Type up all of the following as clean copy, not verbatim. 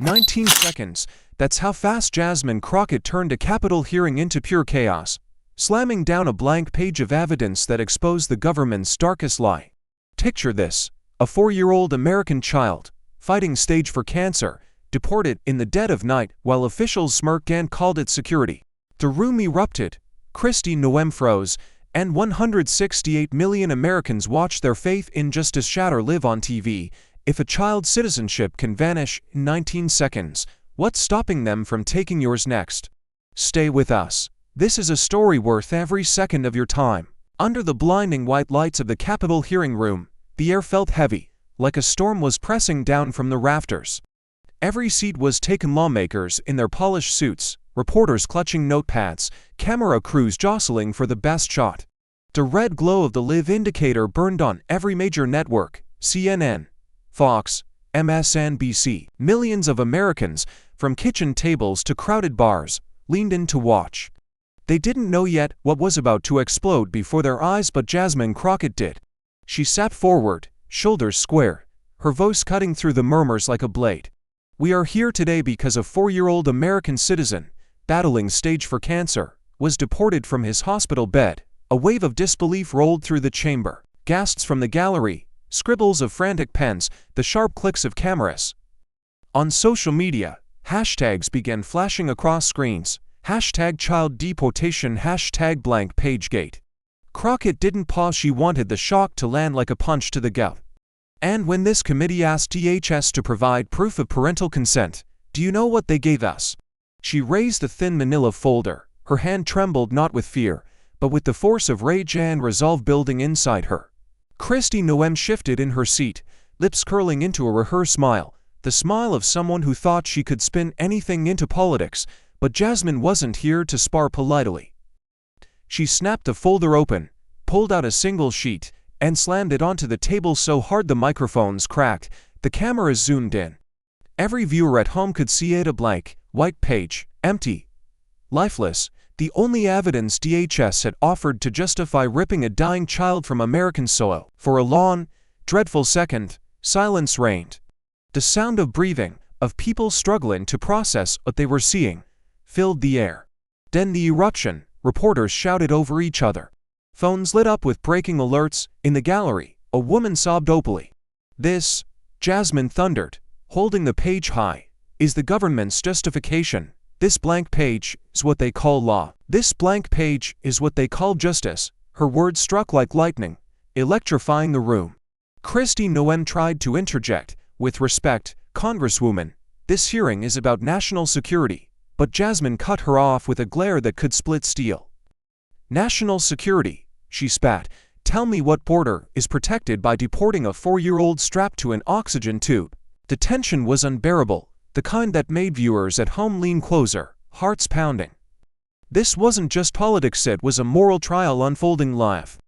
19 seconds. That's how fast Jasmine Crockett turned a Capitol hearing into pure chaos, slamming down a blank page of evidence that exposed the government's darkest lie. Picture this: a 4-year-old American child, fighting stage for cancer, deported in the dead of night while officials smirked and called it security. The room erupted. Noem froze, and 168 million Americans watched their faith in justice shatter live on TV. If a child's citizenship can vanish in 19 seconds, what's stopping them from taking yours next? Stay with us. This is a story worth every second of your time. Under the blinding white lights of the Capitol hearing room, the air felt heavy, like a storm was pressing down from the rafters. Every seat was taken, lawmakers in their polished suits, reporters clutching notepads, camera crews jostling for the best shot. The red glow of the live indicator burned on every major network: CNN, Fox, MSNBC. Millions of Americans, from kitchen tables to crowded bars, leaned in to watch. They didn't know yet what was about to explode before their eyes, but Jasmine Crockett did. She sat forward, shoulders square, her voice cutting through the murmurs like a blade. We are here today because a 4-year-old American citizen, battling stage for cancer, was deported from his hospital bed. A wave of disbelief rolled through the chamber. Gasps from the gallery, scribbles of frantic pens, the sharp clicks of cameras. On social media, hashtags began flashing across screens. Hashtag child deportation, hashtag blank pagegate. Crockett didn't pause. She wanted the shock to land like a punch to the gut. And when this committee asked DHS to provide proof of parental consent, do you know what they gave us? She raised the thin manila folder. Her hand trembled not with fear, but with the force of rage and resolve building inside her. Noem shifted in her seat, lips curling into a rehearsed smile, the smile of someone who thought she could spin anything into politics, but Jasmine wasn't here to spar politely. She snapped the folder open, pulled out a single sheet, and slammed it onto the table so hard the microphones cracked. The cameras zoomed in. Every viewer at home could see it: a blank, white page, empty, lifeless, the only evidence DHS had offered to justify ripping a dying child from American soil. For a long, dreadful second, silence reigned. The sound of breathing, of people struggling to process what they were seeing, filled the air. Then the eruption. Reporters shouted over each other. Phones lit up with breaking alerts. In the gallery, a woman sobbed openly. This, Jasmine thundered, holding the page high, is the government's justification. This blank page is what they call law. This blank page is what they call justice. Her words struck like lightning, electrifying the room. Noem tried to interject. With respect, Congresswoman, this hearing is about national security. But Jasmine cut her off with a glare that could split steel. National security, she spat. Tell me what border is protected by deporting a 4-year-old strapped to an oxygen tube. The tension was unbearable, the kind that made viewers at home lean closer, hearts pounding. This wasn't just politics, it was a moral trial unfolding live.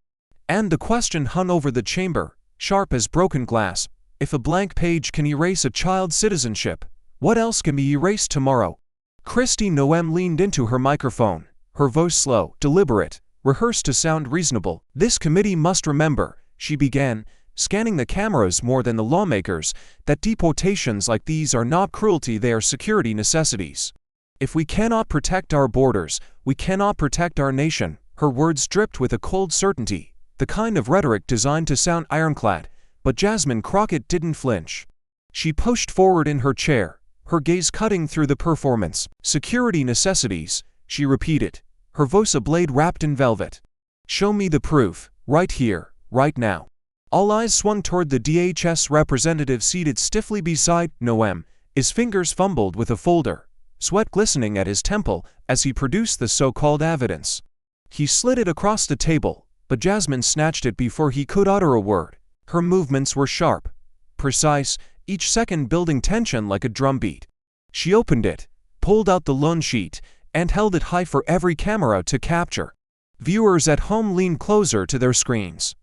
And the question hung over the chamber, sharp as broken glass. If a blank page can erase a child's citizenship, what else can be erased tomorrow? Noem leaned into her microphone, her voice slow, deliberate, rehearsed to sound reasonable. This committee must remember, she began, scanning the cameras more than the lawmakers, that deportations like these are not cruelty, they are security necessities. If we cannot protect our borders, we cannot protect our nation. Her words dripped with a cold certainty, the kind of rhetoric designed to sound ironclad, but Jasmine Crockett didn't flinch. She pushed forward in her chair, her gaze cutting through the performance. Security necessities, she repeated, her voice a blade wrapped in velvet. Show me the proof, right here, right now. All eyes swung toward the DHS representative seated stiffly beside Noem. His fingers fumbled with a folder, sweat glistening at his temple as he produced the so-called evidence. He slid it across the table, but Jasmine snatched it before he could utter a word. Her movements were sharp, precise, each second building tension like a drumbeat. She opened it, pulled out the lone sheet, and held it high for every camera to capture. Viewers at home leaned closer to their screens.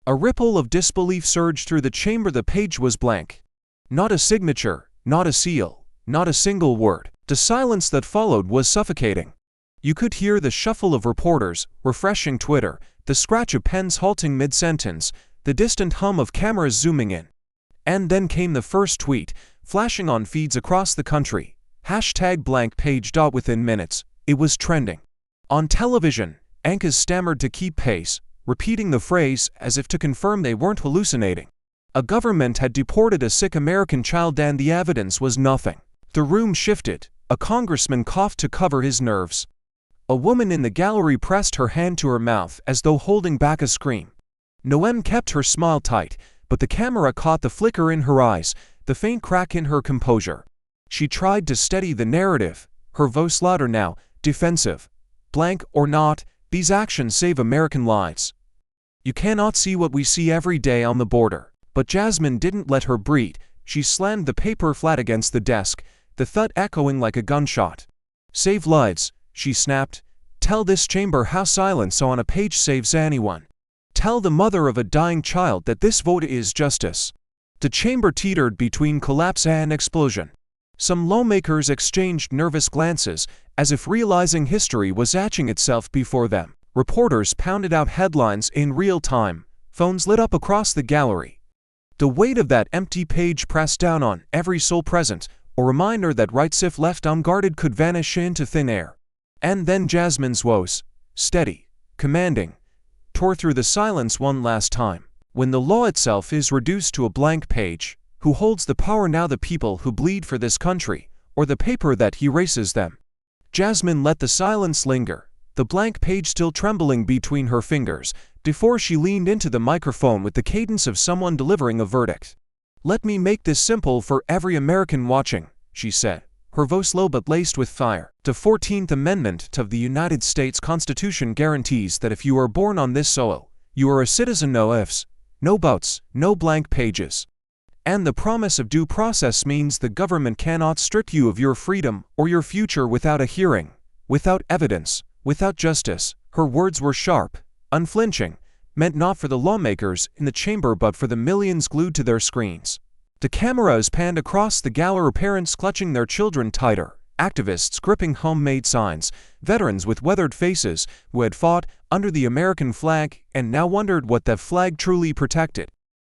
A ripple of disbelief surged through the chamber. The page was blank. Not a signature, not a seal, not a single word. The silence that followed was suffocating. You could hear the shuffle of reporters refreshing Twitter, the scratch of pens halting mid-sentence, the distant hum of cameras zooming in. And then came the first tweet, flashing on feeds across the country. Hashtag blank page. Within minutes, it was trending. On television, anchors stammered to keep pace, repeating the phrase as if to confirm they weren't hallucinating. A government had deported a sick American child and the evidence was nothing. The room shifted. A congressman coughed to cover his nerves. A woman in the gallery pressed her hand to her mouth as though holding back a scream. Noem kept her smile tight, but the camera caught the flicker in her eyes, the faint crack in her composure. She tried to steady the narrative, her voice louder now, defensive. Blank or not, these actions save American lives. You cannot see what we see every day on the border. But Jasmine didn't let her breathe. She slammed the paper flat against the desk, the thud echoing like a gunshot. Save lives, she snapped. Tell this chamber how silence on a page saves anyone. Tell the mother of a dying child that this vote is justice. The chamber teetered between collapse and explosion. Some lawmakers exchanged nervous glances, as if realizing history was etching itself before them. Reporters pounded out headlines in real time. Phones lit up across the gallery. The weight of that empty page pressed down on every soul present, a reminder that rights if left unguarded could vanish into thin air. And then Jasmine's voice, steady, commanding, tore through the silence one last time. When the law itself is reduced to a blank page, who holds the power now? The people who bleed for this country, or the paper that erases them? Jasmine let the silence linger, the blank page still trembling between her fingers, before she leaned into the microphone with the cadence of someone delivering a verdict. Let me make this simple for every American watching, she said, her voice low but laced with fire. The 14th Amendment to the United States Constitution guarantees that if you are born on this soil, you are a citizen. No ifs, no buts, no blank pages. And the promise of due process means the government cannot strip you of your freedom or your future without a hearing, without evidence, without justice. Her words were sharp, unflinching, meant not for the lawmakers in the chamber but for the millions glued to their screens. The cameras panned across the gallery, parents clutching their children tighter, activists gripping homemade signs, veterans with weathered faces who had fought under the American flag and now wondered what that flag truly protected.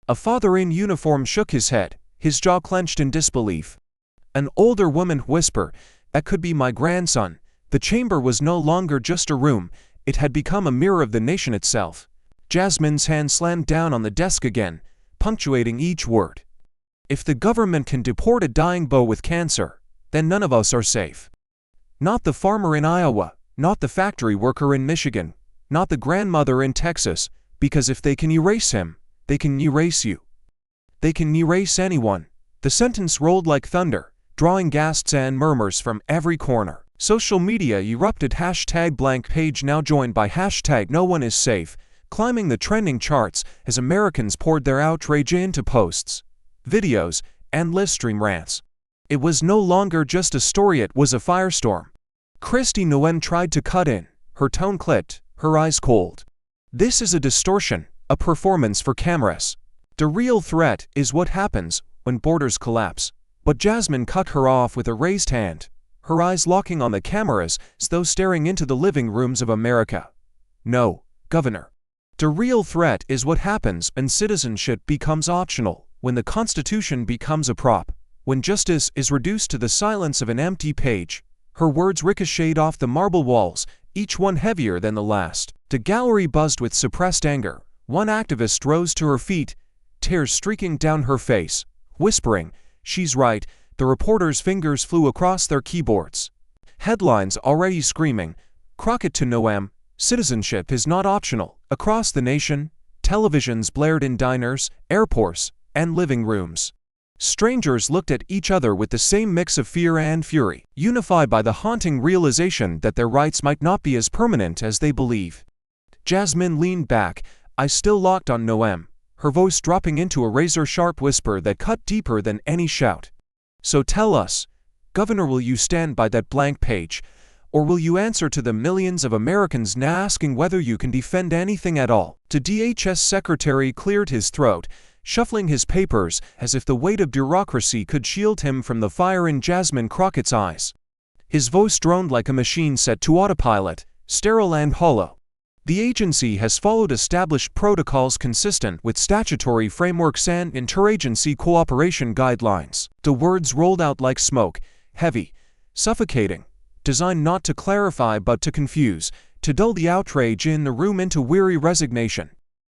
A father in uniform shook his head, his jaw clenched in disbelief. An older woman whispered, "That could be my grandson." The chamber was no longer just a room. It had become a mirror of the nation itself. Jasmine's hand slammed down on the desk again, punctuating each word. If the government can deport a dying boy with cancer, then none of us are safe. Not the farmer in Iowa, not the factory worker in Michigan, not the grandmother in Texas, because if they can erase him, they can erase you. They can erase anyone. The sentence rolled like thunder, drawing gasps and murmurs from every corner. Social media erupted. Hashtag blank page now joined by hashtag no one is safe, climbing the trending charts as Americans poured their outrage into posts, videos, and live stream rants. It was no longer just a story, it was a firestorm. Christy Noem tried to cut in, her tone clipped, her eyes cold. This is a distortion, a performance for cameras. The real threat is what happens when borders collapse. But Jasmine cut her off with a raised hand, her eyes locking on the cameras as though staring into the living rooms of America. No, Governor. The real threat is what happens when citizenship becomes optional, when the Constitution becomes a prop, when justice is reduced to the silence of an empty page. Her words ricocheted off the marble walls, each one heavier than the last. The gallery buzzed with suppressed anger. One activist rose to her feet, tears streaking down her face, whispering, "She's right." The reporters' fingers flew across their keyboards. Headlines already screaming, "Crockett to Noem, citizenship is not optional." Across the nation, televisions blared in diners, airports, and living rooms. Strangers looked at each other with the same mix of fear and fury, unified by the haunting realization that their rights might not be as permanent as they believe. Jasmine leaned back, eyes still locked on Noem, her voice dropping into a razor-sharp whisper that cut deeper than any shout. "So tell us, Governor, will you stand by that blank page, or will you answer to the millions of Americans now asking whether you can defend anything at all?" The DHS secretary cleared his throat, shuffling his papers as if the weight of bureaucracy could shield him from the fire in Jasmine Crockett's eyes. His voice droned like a machine set to autopilot, sterile and hollow. The agency has followed established protocols consistent with statutory frameworks and interagency cooperation guidelines. The words rolled out like smoke, heavy, suffocating, designed not to clarify but to confuse, to dull the outrage in the room into weary resignation.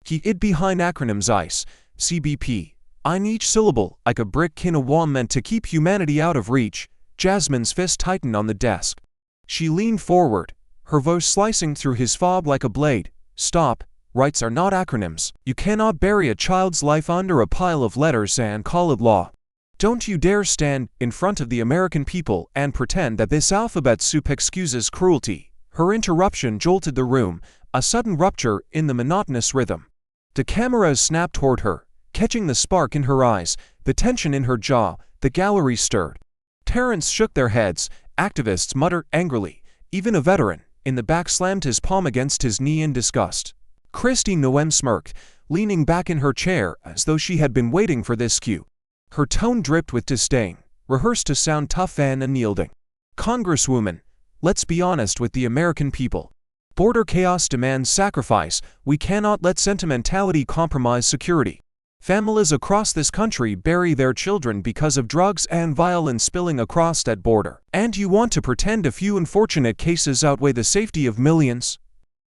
He hid behind acronyms ICE, CBP, in each syllable, like a brick in a wall meant to keep humanity out of reach. Jasmine's fist tightened on the desk. She leaned forward, her voice slicing through his fob like a blade. Stop. Rights are not acronyms. You cannot bury a child's life under a pile of letters and call it law. Don't you dare stand in front of the American people and pretend that this alphabet soup excuses cruelty. Her interruption jolted the room, a sudden rupture in the monotonous rhythm. The cameras snapped toward her, catching the spark in her eyes, the tension in her jaw. The gallery stirred. Terrans shook their heads, activists muttered angrily. Even a veteran in the back slammed his palm against his knee in disgust. Noem smirked, leaning back in her chair as though she had been waiting for this cue. Her tone dripped with disdain, rehearsed to sound tough and unyielding. Congresswoman, let's be honest with the American people. Border chaos demands sacrifice. We cannot let sentimentality compromise security. Families across this country bury their children because of drugs and violence spilling across that border. And you want to pretend a few unfortunate cases outweigh the safety of millions?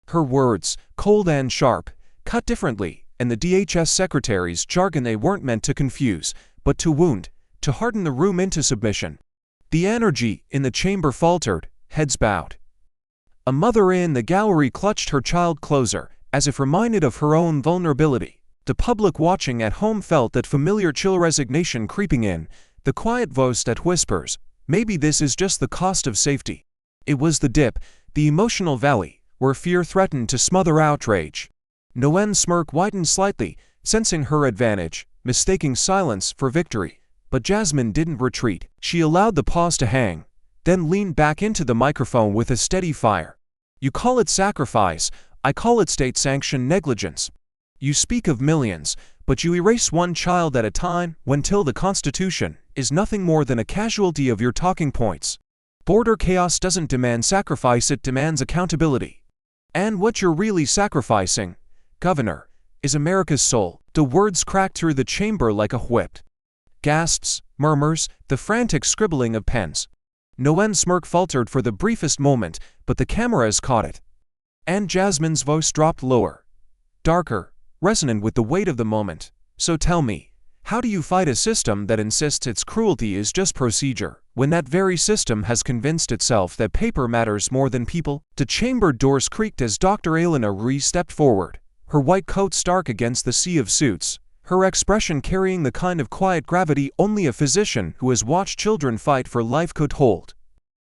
Her words, cold and sharp, cut differently, and the DHS secretary's jargon they weren't meant to confuse, but to wound, to harden the room into submission. The energy in the chamber faltered, heads bowed. A mother in the gallery clutched her child closer, as if reminded of her own vulnerability. The public watching at home felt that familiar chill resignation creeping in, the quiet voice that whispers, maybe this is just the cost of safety. It was the dip, the emotional valley, where fear threatened to smother outrage. Noem's smirk widened slightly, sensing her advantage, mistaking silence for victory. But Jasmine didn't retreat. She allowed the pause to hang, then leaned back into the microphone with a steady fire. You call it sacrifice, I call it state-sanctioned negligence. You speak of millions, but you erase one child at a time, until the Constitution is nothing more than a casualty of your talking points. Border chaos doesn't demand sacrifice, it demands accountability. And what you're really sacrificing, Governor, is America's soul. The words cracked through the chamber like a whip. Gasps, murmurs, the frantic scribbling of pens. Noem's smirk faltered for the briefest moment, but the cameras caught it. And Jasmine's voice dropped lower, darker, resonant with the weight of the moment. So tell me, how do you fight a system that insists its cruelty is just procedure, when that very system has convinced itself that paper matters more than people? The chamber doors creaked as Dr. Elena Ruiz stepped forward, her white coat stark against the sea of suits, her expression carrying the kind of quiet gravity only a physician who has watched children fight for life could hold.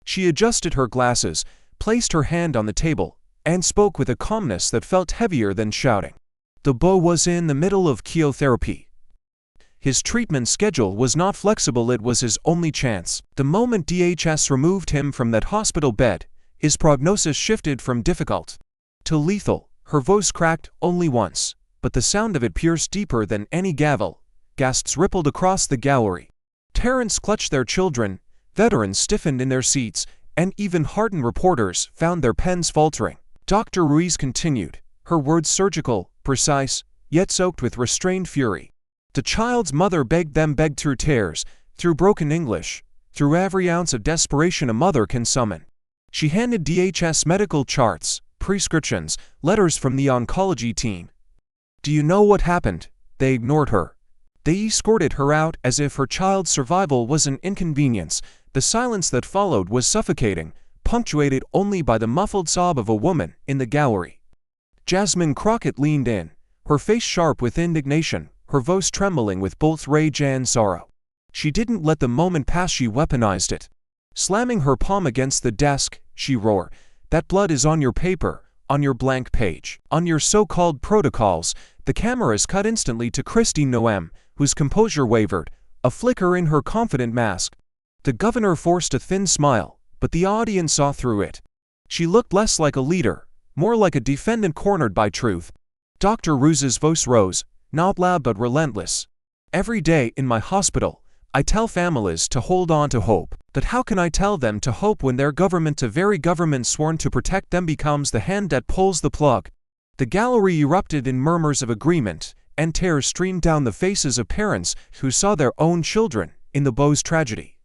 She adjusted her glasses, placed her hand on the table, and spoke with a calmness that felt heavier than shouting. The boy was in the middle of chemotherapy. His treatment schedule was not flexible, it was his only chance. The moment DHS removed him from that hospital bed, his prognosis shifted from difficult to lethal. Her voice cracked only once, but the sound of it pierced deeper than any gavel. Gasps rippled across the gallery. Parents clutched their children, veterans stiffened in their seats, and even hardened reporters found their pens faltering. Dr. Ruiz continued, her words surgical, precise, yet soaked with restrained fury. The child's mother begged through tears, through broken English, through every ounce of desperation a mother can summon. She handed DHS medical charts, prescriptions, letters from the oncology team. Do you know what happened? They ignored her. They escorted her out as if her child's survival was an inconvenience. The silence that followed was suffocating, punctuated only by the muffled sob of a woman in the gallery. Jasmine Crockett leaned in, her face sharp with indignation, her voice trembling with both rage and sorrow. She didn't let the moment pass, she weaponized it. Slamming her palm against the desk, she roared, that blood is on your paper, on your blank page, on your so-called protocols. The cameras cut instantly to Noem, whose composure wavered, a flicker in her confident mask. The governor forced a thin smile, but the audience saw through it. She looked less like a leader, more like a defendant cornered by truth. Dr. Ruiz's voice rose, not loud but relentless. Every day in my hospital, I tell families to hold on to hope. But how can I tell them to hope when their government, the very government sworn to protect them, becomes the hand that pulls the plug? The gallery erupted in murmurs of agreement, and tears streamed down the faces of parents who saw their own children in the Bose tragedy.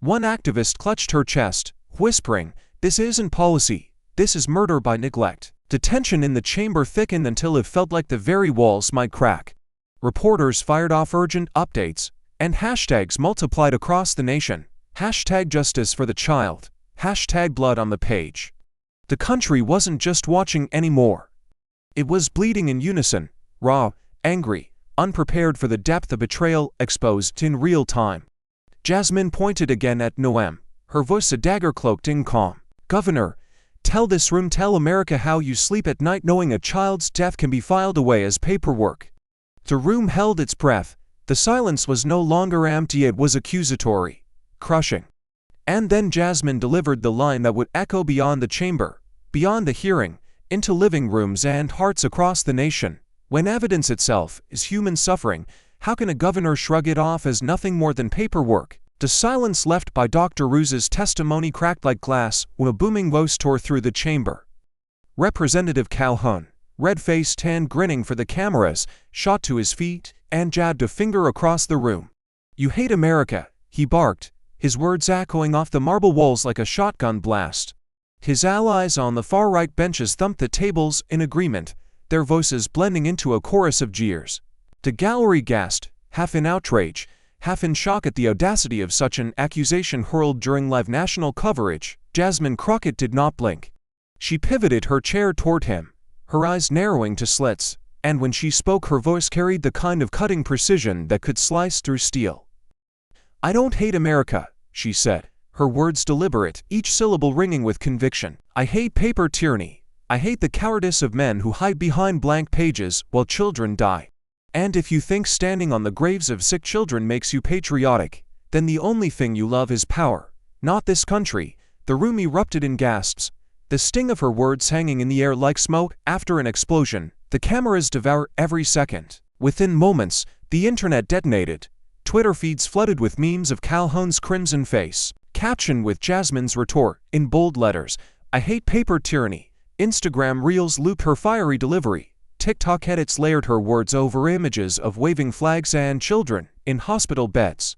One activist clutched her chest, whispering, "This isn't policy, this is murder by neglect." The tension in the chamber thickened until it felt like the very walls might crack. Reporters fired off urgent updates, and hashtags multiplied across the nation. Hashtag justice for the child. Hashtag blood on the page. The country wasn't just watching anymore. It was bleeding in unison, raw, angry, unprepared for the depth of betrayal exposed in real time. Jasmine pointed again at Noem, her voice a dagger cloaked in calm. "Governor, tell this room, tell America how you sleep at night knowing a child's death can be filed away as paperwork." The room held its breath. The silence was no longer empty, it was accusatory, crushing. And then Jasmine delivered the line that would echo beyond the chamber, beyond the hearing, into living rooms and hearts across the nation. "When evidence itself is human suffering, how can a governor shrug it off as nothing more than paperwork?" The silence left by Dr. Roos's testimony cracked like glass when a booming voice tore through the chamber. Representative Calhoun, red-faced and grinning for the cameras, shot to his feet and jabbed a finger across the room. "You hate America," he barked, his words echoing off the marble walls like a shotgun blast. His allies on the far-right benches thumped the tables in agreement, their voices blending into a chorus of jeers. The gallery gasped, half in outrage, half in shock at the audacity of such an accusation hurled during live national coverage. Jasmine Crockett did not blink. She pivoted her chair toward him, her eyes narrowing to slits, and when she spoke her voice carried the kind of cutting precision that could slice through steel. "I don't hate America," she said, her words deliberate, each syllable ringing with conviction. "I hate paper tyranny. I hate the cowardice of men who hide behind blank pages while children die. And if you think standing on the graves of sick children makes you patriotic, then the only thing you love is power, not this country." The room erupted in gasps, the sting of her words hanging in the air like smoke after an explosion. The cameras devour every second. Within moments, the internet detonated. Twitter feeds flooded with memes of Calhoun's crimson face, captioned with Jasmine's retort in bold letters, "I hate paper tyranny." Instagram Reels looped her fiery delivery. TikTok edits layered her words over images of waving flags and children in hospital beds.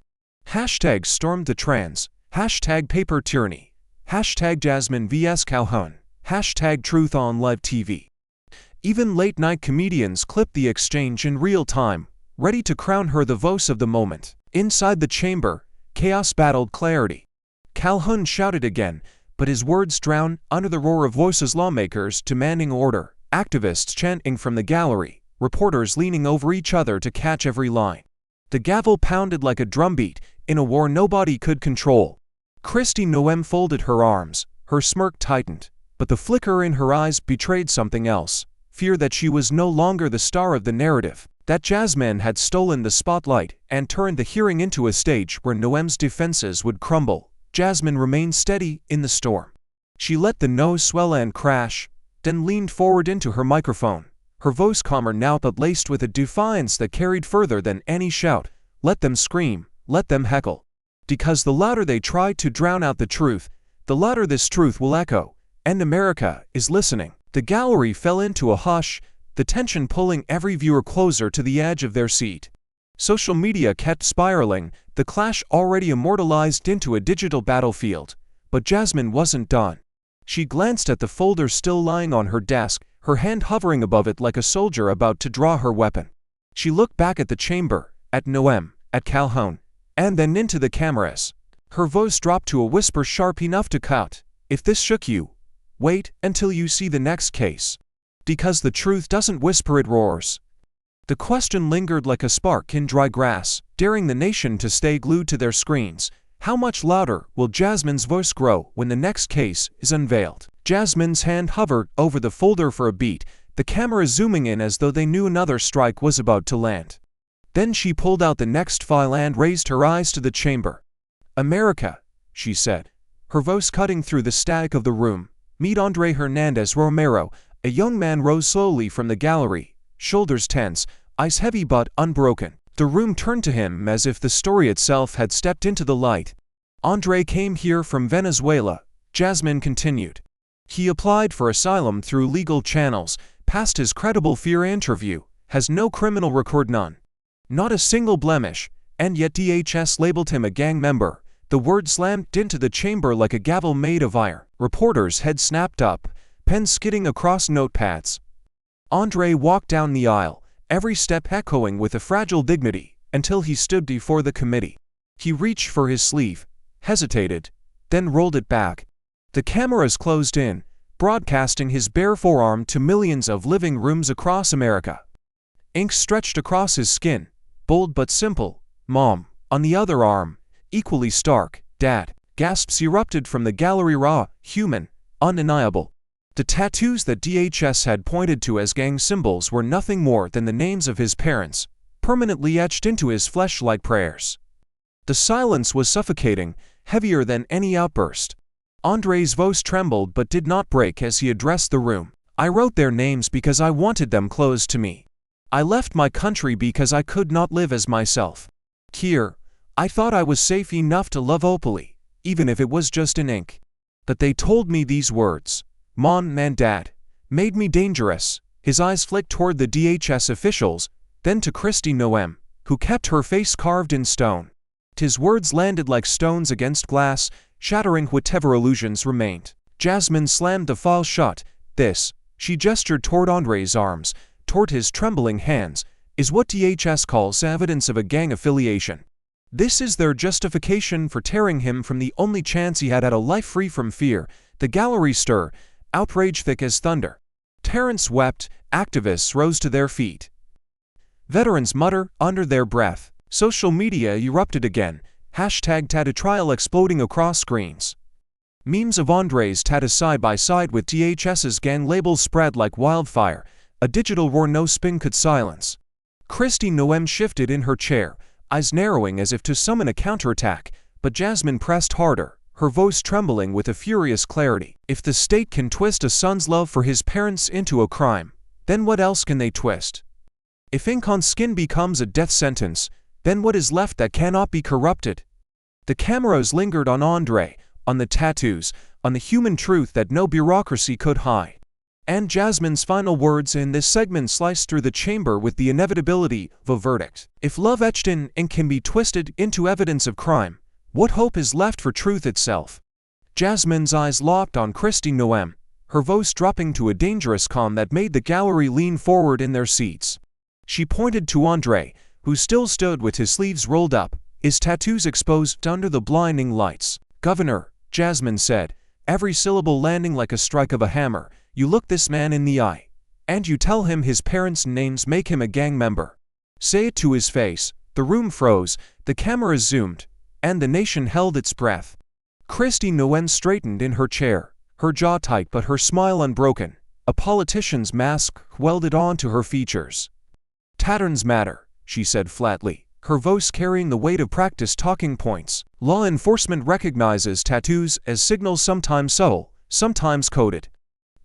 Hashtags stormed the trends. Hashtag paper tyranny. Hashtag Jasmine vs Calhoun. Hashtag truth on live TV. Even late-night comedians clipped the exchange in real time, ready to crown her the voice of the moment. Inside the chamber, chaos battled clarity. Calhoun shouted again, but his words drowned under the roar of voices, lawmakers demanding order, activists chanting from the gallery, reporters leaning over each other to catch every line. The gavel pounded like a drumbeat in a war nobody could control. Christy Noem folded her arms, her smirk tightened, but the flicker in her eyes betrayed something else. Fear that she was no longer the star of the narrative, that Jasmine had stolen the spotlight and turned the hearing into a stage where Noem's defenses would crumble. Jasmine remained steady in the storm. She let the nose swell and crash, then leaned forward into her microphone, her voice calmer now but laced with a defiance that carried further than any shout. "Let them scream, let them heckle. Because the louder they try to drown out the truth, the louder this truth will echo, and America is listening." The gallery fell into a hush, the tension pulling every viewer closer to the edge of their seat. Social media kept spiraling, the clash already immortalized into a digital battlefield. But Jasmine wasn't done. She glanced at the folder still lying on her desk, her hand hovering above it like a soldier about to draw her weapon. She looked back at the chamber, at Noem, at Calhoun, and then into the cameras. Her voice dropped to a whisper sharp enough to cut. "If this shook you, wait until you see the next case. Because the truth doesn't whisper, it roars." The question lingered like a spark in dry grass, daring the nation to stay glued to their screens. How much louder will Jasmine's voice grow when the next case is unveiled? Jasmine's hand hovered over the folder for a beat, the camera zooming in as though they knew another strike was about to land. Then she pulled out the next file and raised her eyes to the chamber. "America," she said, her voice cutting through the static of the room. Meet Andre Hernandez Romero. A young man rose slowly from the gallery, shoulders tense, eyes heavy but unbroken. The room turned to him as if the story itself had stepped into the light. Andre came here from Venezuela, Jasmine continued. He applied for asylum through legal channels, passed his credible fear interview, has no criminal record, none. Not a single blemish, and yet DHS labeled him a gang member. The word slammed into the chamber like a gavel made of iron. Reporters' heads snapped up, pens skidding across notepads. Andre walked down the aisle, every step echoing with a fragile dignity, until he stood before the committee. He reached for his sleeve, hesitated, then rolled it back. The cameras closed in, broadcasting his bare forearm to millions of living rooms across America. Ink stretched across his skin, bold but simple. Mom, on the other arm, equally stark. Dad. Gasps erupted from the gallery, raw, human, undeniable. The tattoos that DHS had pointed to as gang symbols were nothing more than the names of his parents, permanently etched into his flesh like prayers. The silence was suffocating, heavier than any outburst. Andre's voice trembled but did not break as he addressed the room. I wrote their names because I wanted them close to me. I left my country because I could not live as myself. Here, I thought I was safe enough to love openly, even if it was just in ink. But they told me these words, Mom and Dad, made me dangerous. His eyes flicked toward the DHS officials, then to Christy Noem, who kept her face carved in stone. His words landed like stones against glass, shattering whatever illusions remained. Jasmine slammed the file shut. This, she gestured toward Andre's arms, toward his trembling hands, is what DHS calls evidence of a gang affiliation. This is their justification for tearing him from the only chance he had at a life free from fear. The gallery stir, outrage thick as thunder. Terrence wept, activists rose to their feet. Veterans mutter under their breath. Social media erupted again, #tattoo trial exploding across screens. Memes of Andre's tattoo side by side with DHS's gang labels spread like wildfire, a digital war no spin could silence. Christy Noem shifted in her chair, eyes narrowing as if to summon a counterattack, but Jasmine pressed harder, her voice trembling with a furious clarity. If the state can twist a son's love for his parents into a crime, then what else can they twist? If ink on skin becomes a death sentence, then what is left that cannot be corrupted? The cameras lingered on Andre, on the tattoos, on the human truth that no bureaucracy could hide. And Jasmine's final words in this segment sliced through the chamber with the inevitability of a verdict. If love etched in ink can be twisted into evidence of crime, what hope is left for truth itself? Jasmine's eyes locked on Christy Noem, her voice dropping to a dangerous calm that made the gallery lean forward in their seats. She pointed to Andre, who still stood with his sleeves rolled up, his tattoos exposed under the blinding lights. Governor, Jasmine said, every syllable landing like a strike of a hammer, you look this man in the eye, and you tell him his parents' names make him a gang member. Say it to his face. The room froze, the cameras zoomed, and the nation held its breath. Christy Noem straightened in her chair, her jaw tight but her smile unbroken, a politician's mask welded onto her features. Patterns matter, she said flatly, her voice carrying the weight of practiced talking points. Law enforcement recognizes tattoos as signals, sometimes subtle, sometimes coded.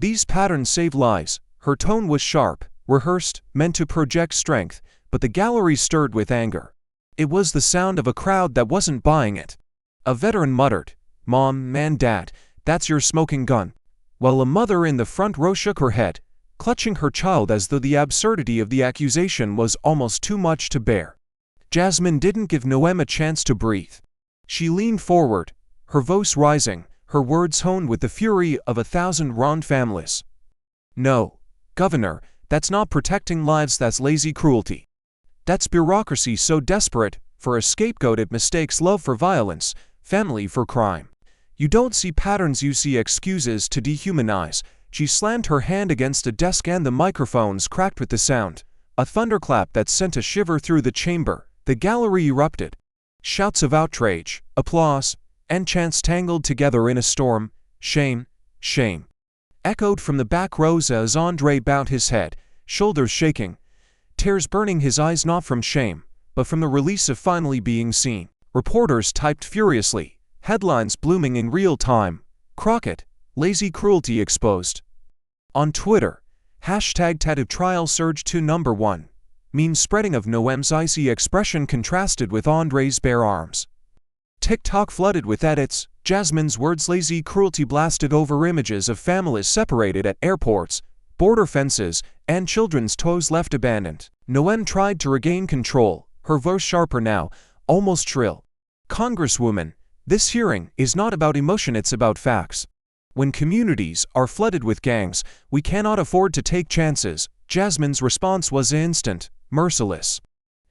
These patterns save lives. Her tone was sharp, rehearsed, meant to project strength, but the gallery stirred with anger. It was the sound of a crowd that wasn't buying it. A veteran muttered, Mom and Dad, that's your smoking gun, while a mother in the front row shook her head, clutching her child as though the absurdity of the accusation was almost too much to bear. Jasmine didn't give Noem a chance to breathe. She leaned forward, her voice rising, her words honed with the fury of 1,000 wronged families. No, Governor, that's not protecting lives, that's lazy cruelty. That's bureaucracy so desperate for a scapegoat it mistakes love for violence, family for crime. You don't see patterns, you see excuses to dehumanize. She slammed her hand against a desk and the microphones cracked with the sound. A thunderclap that sent a shiver through the chamber. The gallery erupted. Shouts of outrage, applause, and chants tangled together in a storm. Shame, shame, echoed from the back rows as Andre bowed his head, shoulders shaking, tears burning his eyes, not from shame, but from the release of finally being seen. Reporters typed furiously, headlines blooming in real time. Crockett, lazy cruelty exposed. On Twitter, #tattoo trial surged to #1. Mean spreading of Noem's icy expression contrasted with Andre's bare arms. TikTok flooded with edits, Jasmine's words lazy cruelty blasted over images of families separated at airports, border fences, and children's toys left abandoned. Noem tried to regain control, her voice sharper now, almost shrill. Congresswoman, this hearing is not about emotion, it's about facts. When communities are flooded with gangs, we cannot afford to take chances. Jasmine's response was instant, merciless.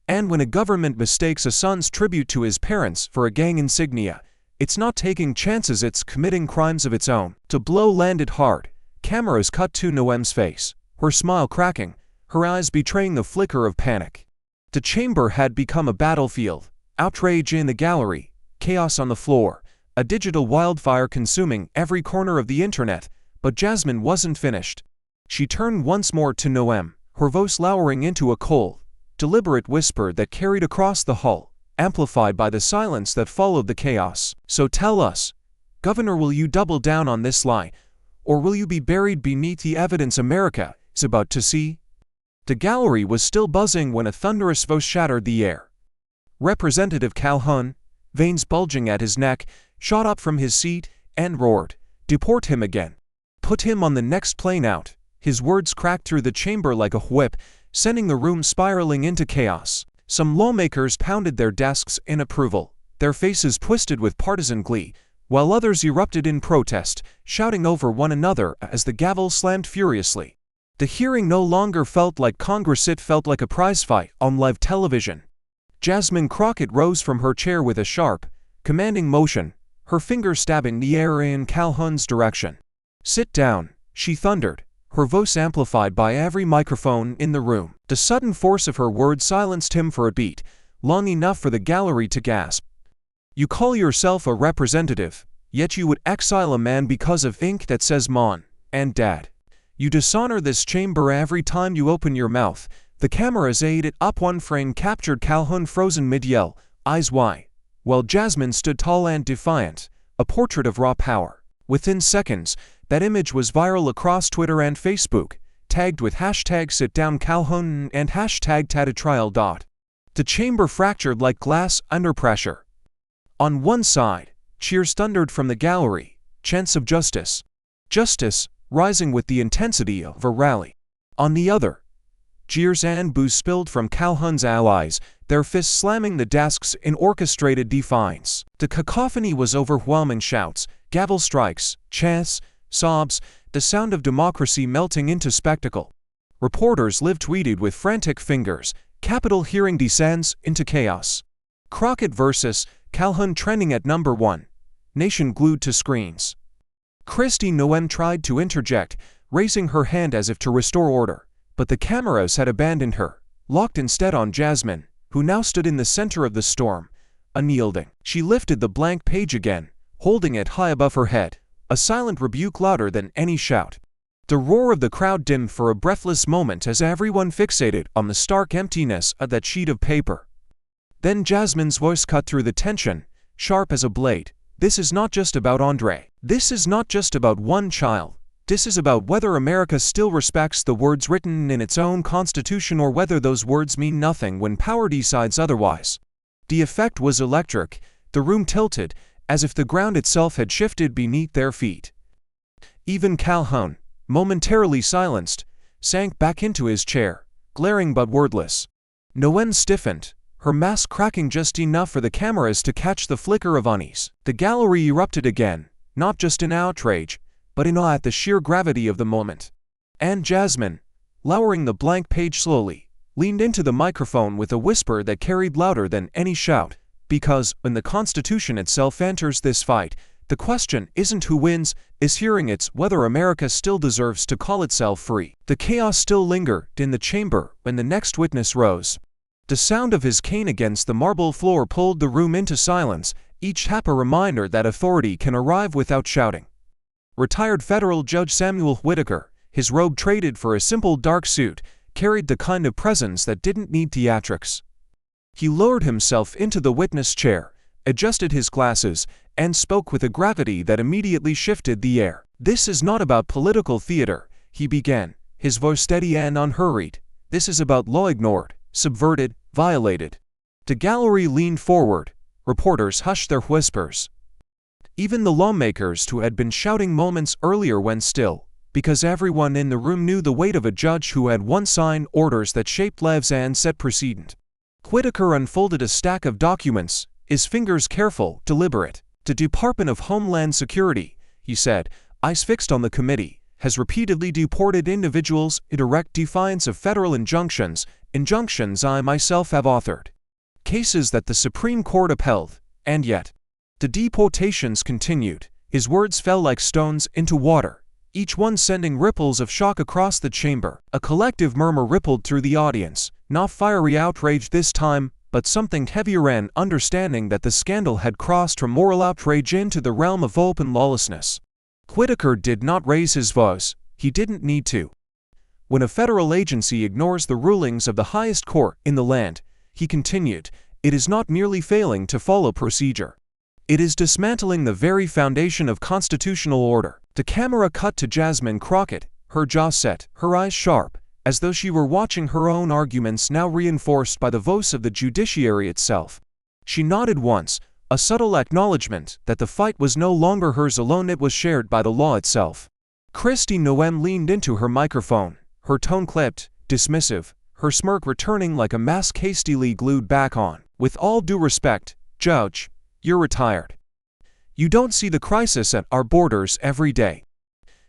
And when a government mistakes a son's tribute to his parents for a gang insignia, it's not taking chances, it's committing crimes of its own. The blow landed hard. Cameras cut to Noem's face, her smile cracking, her eyes betraying the flicker of panic. The chamber had become a battlefield. Outrage in the gallery, chaos on the floor, a digital wildfire consuming every corner of the internet. But Jasmine wasn't finished. She turned once more to Noem, her voice lowering into a cold, deliberate whisper that carried across the hall, amplified by the silence that followed the chaos. So tell us, Governor, will you double down on this lie, or will you be buried beneath the evidence America is about to see? The gallery was still buzzing when a thunderous voice shattered the air. Representative Calhoun, veins bulging at his neck, shot up from his seat and roared, "Deport him again. Put him on the next plane out." His words cracked through the chamber like a whip, sending the room spiraling into chaos. Some lawmakers pounded their desks in approval, their faces twisted with partisan glee, while others erupted in protest, shouting over one another as the gavel slammed furiously. The hearing no longer felt like Congress, it felt like a prizefight on live television. Jasmine Crockett rose from her chair with a sharp, commanding motion, her finger stabbing the air in Calhoun's direction. "Sit down," she thundered, her voice amplified by every microphone in the room. The sudden force of her words silenced him for a beat, long enough for the gallery to gasp. "You call yourself a representative, yet you would exile a man because of ink that says Mom and Dad. You dishonor this chamber every time you open your mouth." The cameras ate up. One frame captured Calhoun frozen mid-yell, eyes wide, while Jasmine stood tall and defiant, a portrait of raw power. Within seconds, that image was viral across Twitter and Facebook, tagged with #SitDownCalhoun and #TattleTrial. The chamber fractured like glass under pressure. On one side, cheers thundered from the gallery, chants of justice. Justice, rising with the intensity of a rally. On the other, jeers and boos spilled from Calhoun's allies, their fists slamming the desks in orchestrated defiance. The cacophony was overwhelming: shouts, gavel strikes, chants, sobs, the sound of democracy melting into spectacle. Reporters live tweeted with frantic fingers, "Capitol hearing descends into chaos. Crockett versus Calhoun trending at #1. Nation glued to screens." Christy Noem tried to interject, raising her hand as if to restore order, but the cameras had abandoned her, locked instead on Jasmine, who now stood in the center of the storm, unyielding. She lifted the blank page again, holding it high above her head, a silent rebuke louder than any shout. The roar of the crowd dimmed for a breathless moment as everyone fixated on the stark emptiness of that sheet of paper. Then Jasmine's voice cut through the tension, sharp as a blade. "This is not just about Andre. This is not just about one child. This is about whether America still respects the words written in its own constitution, or whether those words mean nothing when power decides otherwise." The effect was electric. The room tilted, as if the ground itself had shifted beneath their feet. Even Calhoun, momentarily silenced, sank back into his chair, glaring but wordless. Noem stiffened, her mask cracking just enough for the cameras to catch the flicker of unease. The gallery erupted again, not just in outrage, but in awe at the sheer gravity of the moment. And Jasmine, lowering the blank page slowly, leaned into the microphone with a whisper that carried louder than any shout. "Because, when the Constitution itself enters this fight, the question isn't who wins, is hearing, it's whether America still deserves to call itself free." The chaos still lingered in the chamber when the next witness rose. The sound of his cane against the marble floor pulled the room into silence, each tap a reminder that authority can arrive without shouting. Retired federal judge Samuel Whitaker, his robe traded for a simple dark suit, carried the kind of presence that didn't need theatrics. He lowered himself into the witness chair, adjusted his glasses, and spoke with a gravity that immediately shifted the air. "This is not about political theater," he began, his voice steady and unhurried. "This is about law ignored, subverted, violated. The gallery leaned forward. Reporters hushed their whispers. Even the lawmakers who had been shouting moments earlier went still, because everyone in the room knew the weight of a judge who had once signed orders that shaped lives and set precedent. Whitaker unfolded a stack of documents, his fingers careful, deliberate. The Department of Homeland Security, he said, eyes fixed on the committee, has repeatedly deported individuals in direct defiance of federal injunctions I myself have authored. Cases that the Supreme Court upheld, and yet. The deportations continued. His words fell like stones into water, each one sending ripples of shock across the chamber. A collective murmur rippled through the audience, not fiery outrage this time, but something heavier, an understanding that the scandal had crossed from moral outrage into the realm of open lawlessness. Whitaker did not raise his voice. He didn't need to. When a federal agency ignores the rulings of the highest court in the land, he continued, it is not merely failing to follow procedure. It is dismantling the very foundation of constitutional order. The camera cut to Jasmine Crockett, her jaw set, her eyes sharp, as though she were watching her own arguments now reinforced by the voice of the judiciary itself. She nodded once, a subtle acknowledgement that the fight was no longer hers alone, it was shared by the law itself. Noem leaned into her microphone, her tone clipped, dismissive, her smirk returning like a mask hastily glued back on. With all due respect, Judge, you're retired. You don't see the crisis at our borders every day.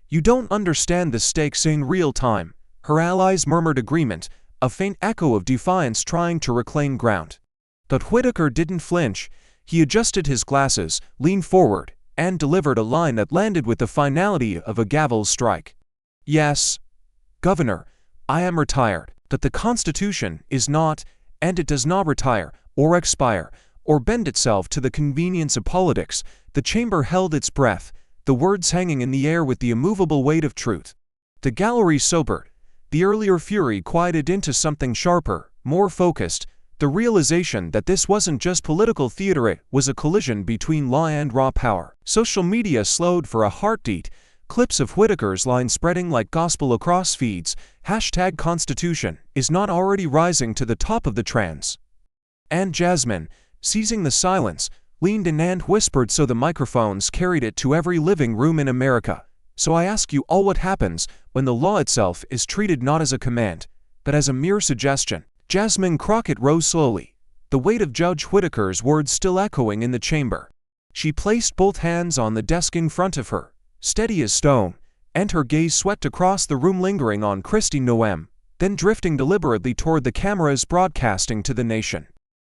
You don't understand the stakes in real time. Her allies murmured agreement, a faint echo of defiance trying to reclaim ground. But Whitaker didn't flinch. He adjusted his glasses, leaned forward, and delivered a line that landed with the finality of a gavel strike. Yes, Governor, I am retired. That the Constitution is not, and it does not retire, or expire, or bend itself to the convenience of politics. The chamber held its breath, the words hanging in the air with the immovable weight of truth. The gallery sobered. The earlier fury quieted into something sharper, more focused, the realization that this wasn't just political theater, it was a collision between law and raw power. Social media slowed for a heartbeat, clips of Whitaker's line spreading like gospel across feeds. #Constitution is not already rising to the top of the trends. And Jasmine, seizing the silence, leaned in and whispered so the microphones carried it to every living room in America. So I ask you all, what happens when the law itself is treated not as a command, but as a mere suggestion? Jasmine Crockett rose slowly, the weight of Judge Whitaker's words still echoing in the chamber. She placed both hands on the desk in front of her, steady as stone, and her gaze swept across the room, lingering on Noem, then drifting deliberately toward the cameras broadcasting to the nation.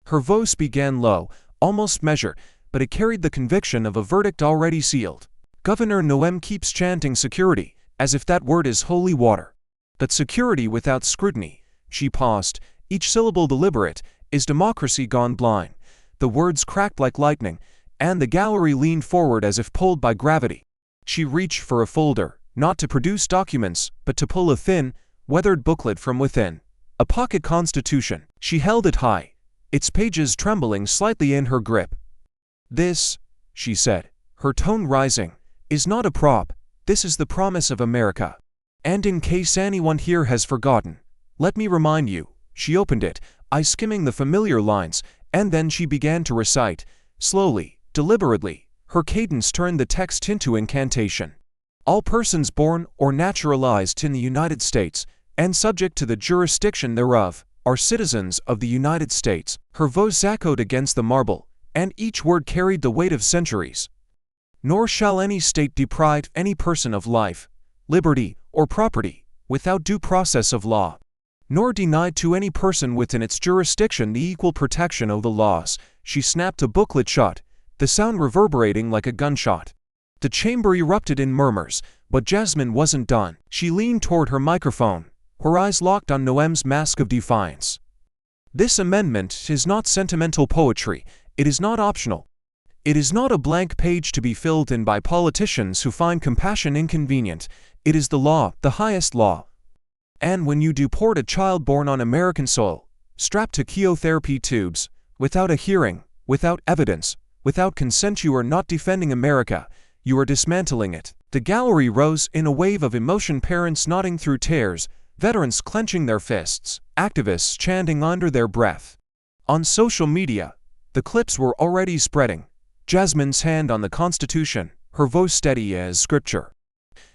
Her voice began low, almost measured, but it carried the conviction of a verdict already sealed. Governor Noem keeps chanting security, as if that word is holy water. But security without scrutiny, she paused, each syllable deliberate, is democracy gone blind. The words cracked like lightning, and the gallery leaned forward as if pulled by gravity. She reached for a folder, not to produce documents, but to pull a thin, weathered booklet from within. A pocket constitution. She held it high, its pages trembling slightly in her grip. This, she said, her tone rising, is not a prop. This is the promise of America. And in case anyone here has forgotten, let me remind you. She opened it, eyes skimming the familiar lines, and then she began to recite, slowly, deliberately. Her cadence turned the text into incantation. All persons born or naturalized in the United States, and subject to the jurisdiction thereof, are citizens of the United States. Her voice echoed against the marble, and each word carried the weight of centuries. Nor shall any state deprive any person of life, liberty, or property, without due process of law, nor deny to any person within its jurisdiction the equal protection of the laws. She snapped the booklet shut, the sound reverberating like a gunshot. The chamber erupted in murmurs, but Jasmine wasn't done. She leaned toward her microphone, her eyes locked on Noem's mask of defiance. This amendment is not sentimental poetry. It is not optional. It is not a blank page to be filled in by politicians who find compassion inconvenient. It is the law, the highest law. And when you deport a child born on American soil, strapped to chemotherapy tubes, without a hearing, without evidence, without consent, you are not defending America, you are dismantling it. The gallery rose in a wave of emotion, parents nodding through tears, veterans clenching their fists, activists chanting under their breath. On social media, the clips were already spreading. Jasmine's hand on the Constitution, her voice steady as scripture.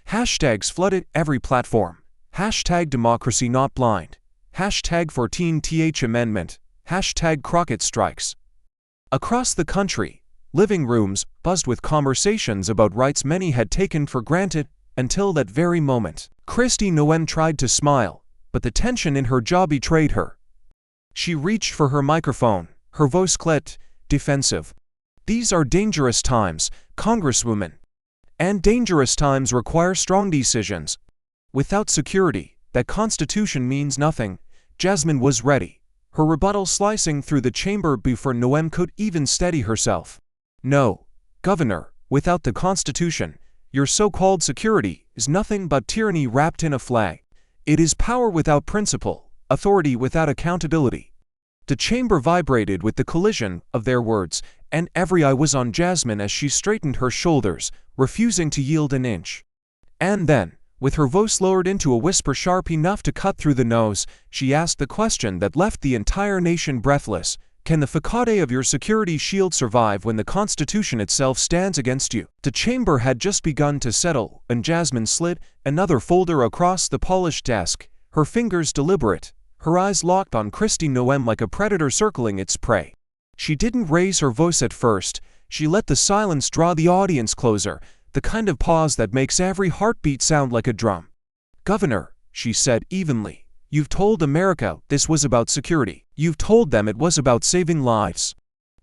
Hashtags flooded every platform. Hashtag democracy not blind. Hashtag 14th Amendment. Hashtag Crockett strikes. Across the country, living rooms buzzed with conversations about rights many had taken for granted until that very moment. Noem tried to smile, but the tension in her jaw betrayed her. She reached for her microphone, her voice clipped, defensive. These are dangerous times, Congresswoman. And dangerous times require strong decisions. Without security, that Constitution means nothing. Jasmine was ready, her rebuttal slicing through the chamber before Noem could even steady herself. No, Governor, without the Constitution, your so-called security is nothing but tyranny wrapped in a flag. It is power without principle, authority without accountability. The chamber vibrated with the collision of their words, and every eye was on Jasmine as she straightened her shoulders, refusing to yield an inch. And then, with her voice lowered into a whisper sharp enough to cut through the noise, she asked the question that left the entire nation breathless. Can the facade of your security shield survive when the Constitution itself stands against you? The chamber had just begun to settle, and Jasmine slid another folder across the polished desk, her fingers deliberate, her eyes locked on Noem like a predator circling its prey. She didn't raise her voice at first. She let the silence draw the audience closer, the kind of pause that makes every heartbeat sound like a drum. Governor, she said evenly, you've told America this was about security. You've told them it was about saving lives.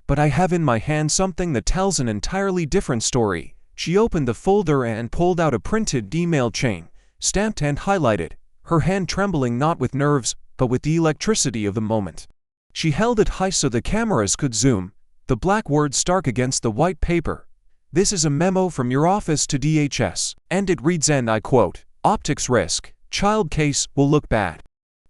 But I have in my hand something that tells an entirely different story. She opened the folder and pulled out a printed email chain, stamped and highlighted, her hand trembling not with nerves, but with the electricity of the moment. She held it high so the cameras could zoom, the black words stark against the white paper. This is a memo from your office to DHS, and it reads, and I quote, optics risk, child case will look bad.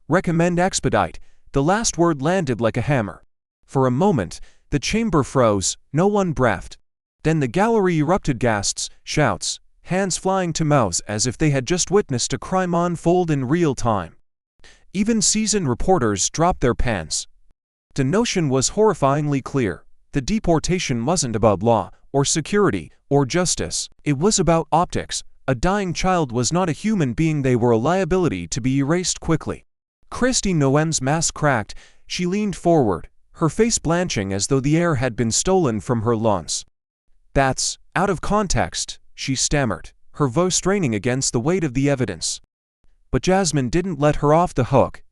Recommend expedite. The last word landed like a hammer. For a moment, the chamber froze, no one breathed. Then the gallery erupted gasps, shouts, hands flying to mouths as if they had just witnessed a crime unfold in real time. Even seasoned reporters dropped their pens. The notion was horrifyingly clear. The deportation wasn't about law, or security, or justice. It was about optics. A dying child was not a human being, they were a liability to be erased quickly. Noem's mask cracked. She leaned forward, her face blanching as though the air had been stolen from her lungs. That's out of context, she stammered, her voice straining against the weight of the evidence. But Jasmine didn't let her off the hook.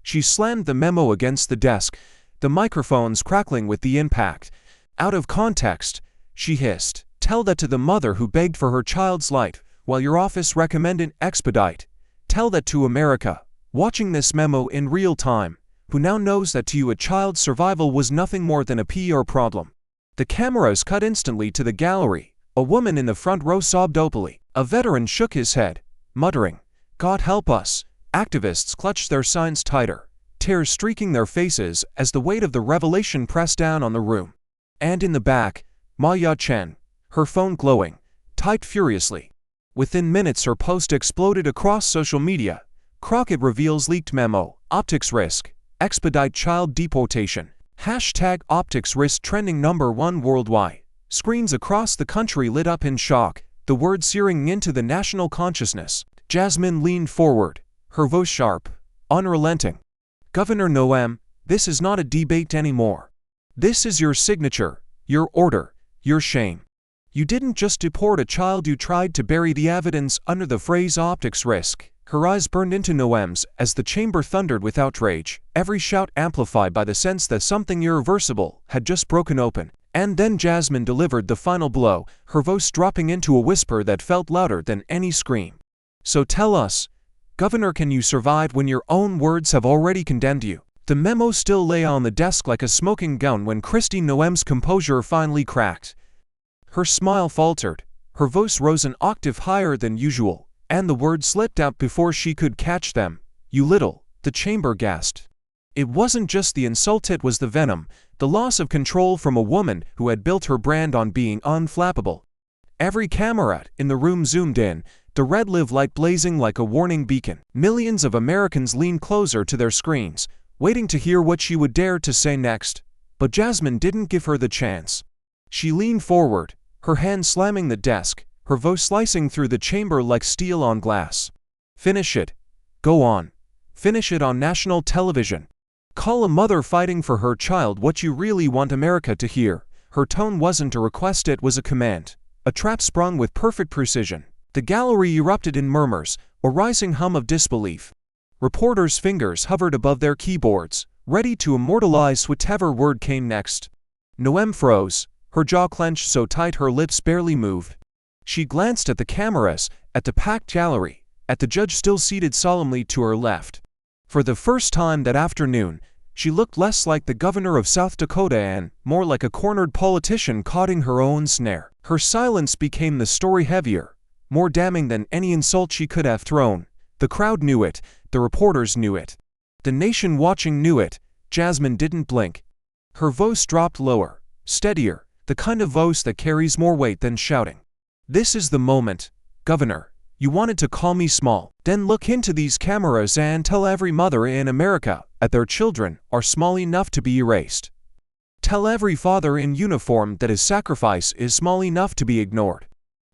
She slammed the memo against the desk, the microphones crackling with the impact. Out of context, she hissed. Tell that to the mother who begged for her child's life, while your office recommended expedite. Tell that to America, watching this memo in real time, who now knows that to you a child's survival was nothing more than a PR problem. The cameras cut instantly to the gallery. A woman in the front row sobbed openly. A veteran shook his head, muttering, God help us. Activists clutched their signs tighter, tears streaking their faces as the weight of the revelation pressed down on the room. And in the back, Ma Ya-chen, her phone glowing, typed furiously. Within minutes her post exploded across social media. Crockett reveals leaked memo, optics risk, expedite child deportation. Hashtag optics risk trending #1 worldwide. Screens across the country lit up in shock, the words searing into the national consciousness. Jasmine leaned forward, her voice sharp, unrelenting. Governor Noem, this is not a debate anymore. This is your signature, your order, your shame. You didn't just deport a child, you tried to bury the evidence under the phrase optics risk. Her eyes burned into Noem's as the chamber thundered with outrage, every shout amplified by the sense that something irreversible had just broken open. And then Jasmine delivered the final blow, her voice dropping into a whisper that felt louder than any scream. So tell us, Governor, can you survive when your own words have already condemned you? The memo still lay on the desk like a smoking gun when Noem's composure finally cracked. Her smile faltered, her voice rose an octave higher than usual, and the words slipped out before she could catch them. You little, the chamber gasped. It wasn't just the insult, it was the venom, the loss of control from a woman who had built her brand on being unflappable. Every camera in the room zoomed in, the red live light blazing like a warning beacon. Millions of Americans leaned closer to their screens, waiting to hear what she would dare to say next. But Jasmine didn't give her the chance. She leaned forward, her hand slamming the desk, her voice slicing through the chamber like steel on glass. Finish it. Go on. Finish it on national television. Call a mother fighting for her child what you really want America to hear. Her tone wasn't a request, it was a command. A trap sprung with perfect precision. The gallery erupted in murmurs, a rising hum of disbelief. Reporters' fingers hovered above their keyboards, ready to immortalize whatever word came next. Noem froze, her jaw clenched so tight her lips barely moved. She glanced at the cameras, at the packed gallery, at the judge still seated solemnly to her left. For the first time that afternoon, she looked less like the governor of South Dakota and more like a cornered politician caught in her own snare. Her silence became the story heavier, more damning than any insult she could have thrown. The crowd knew it, the reporters knew it. The nation watching knew it. Jasmine didn't blink. Her voice dropped lower, steadier, the kind of voice that carries more weight than shouting. This is the moment, Governor. You wanted to call me small. Then look into these cameras and tell every mother in America that their children are small enough to be erased. Tell every father in uniform that his sacrifice is small enough to be ignored.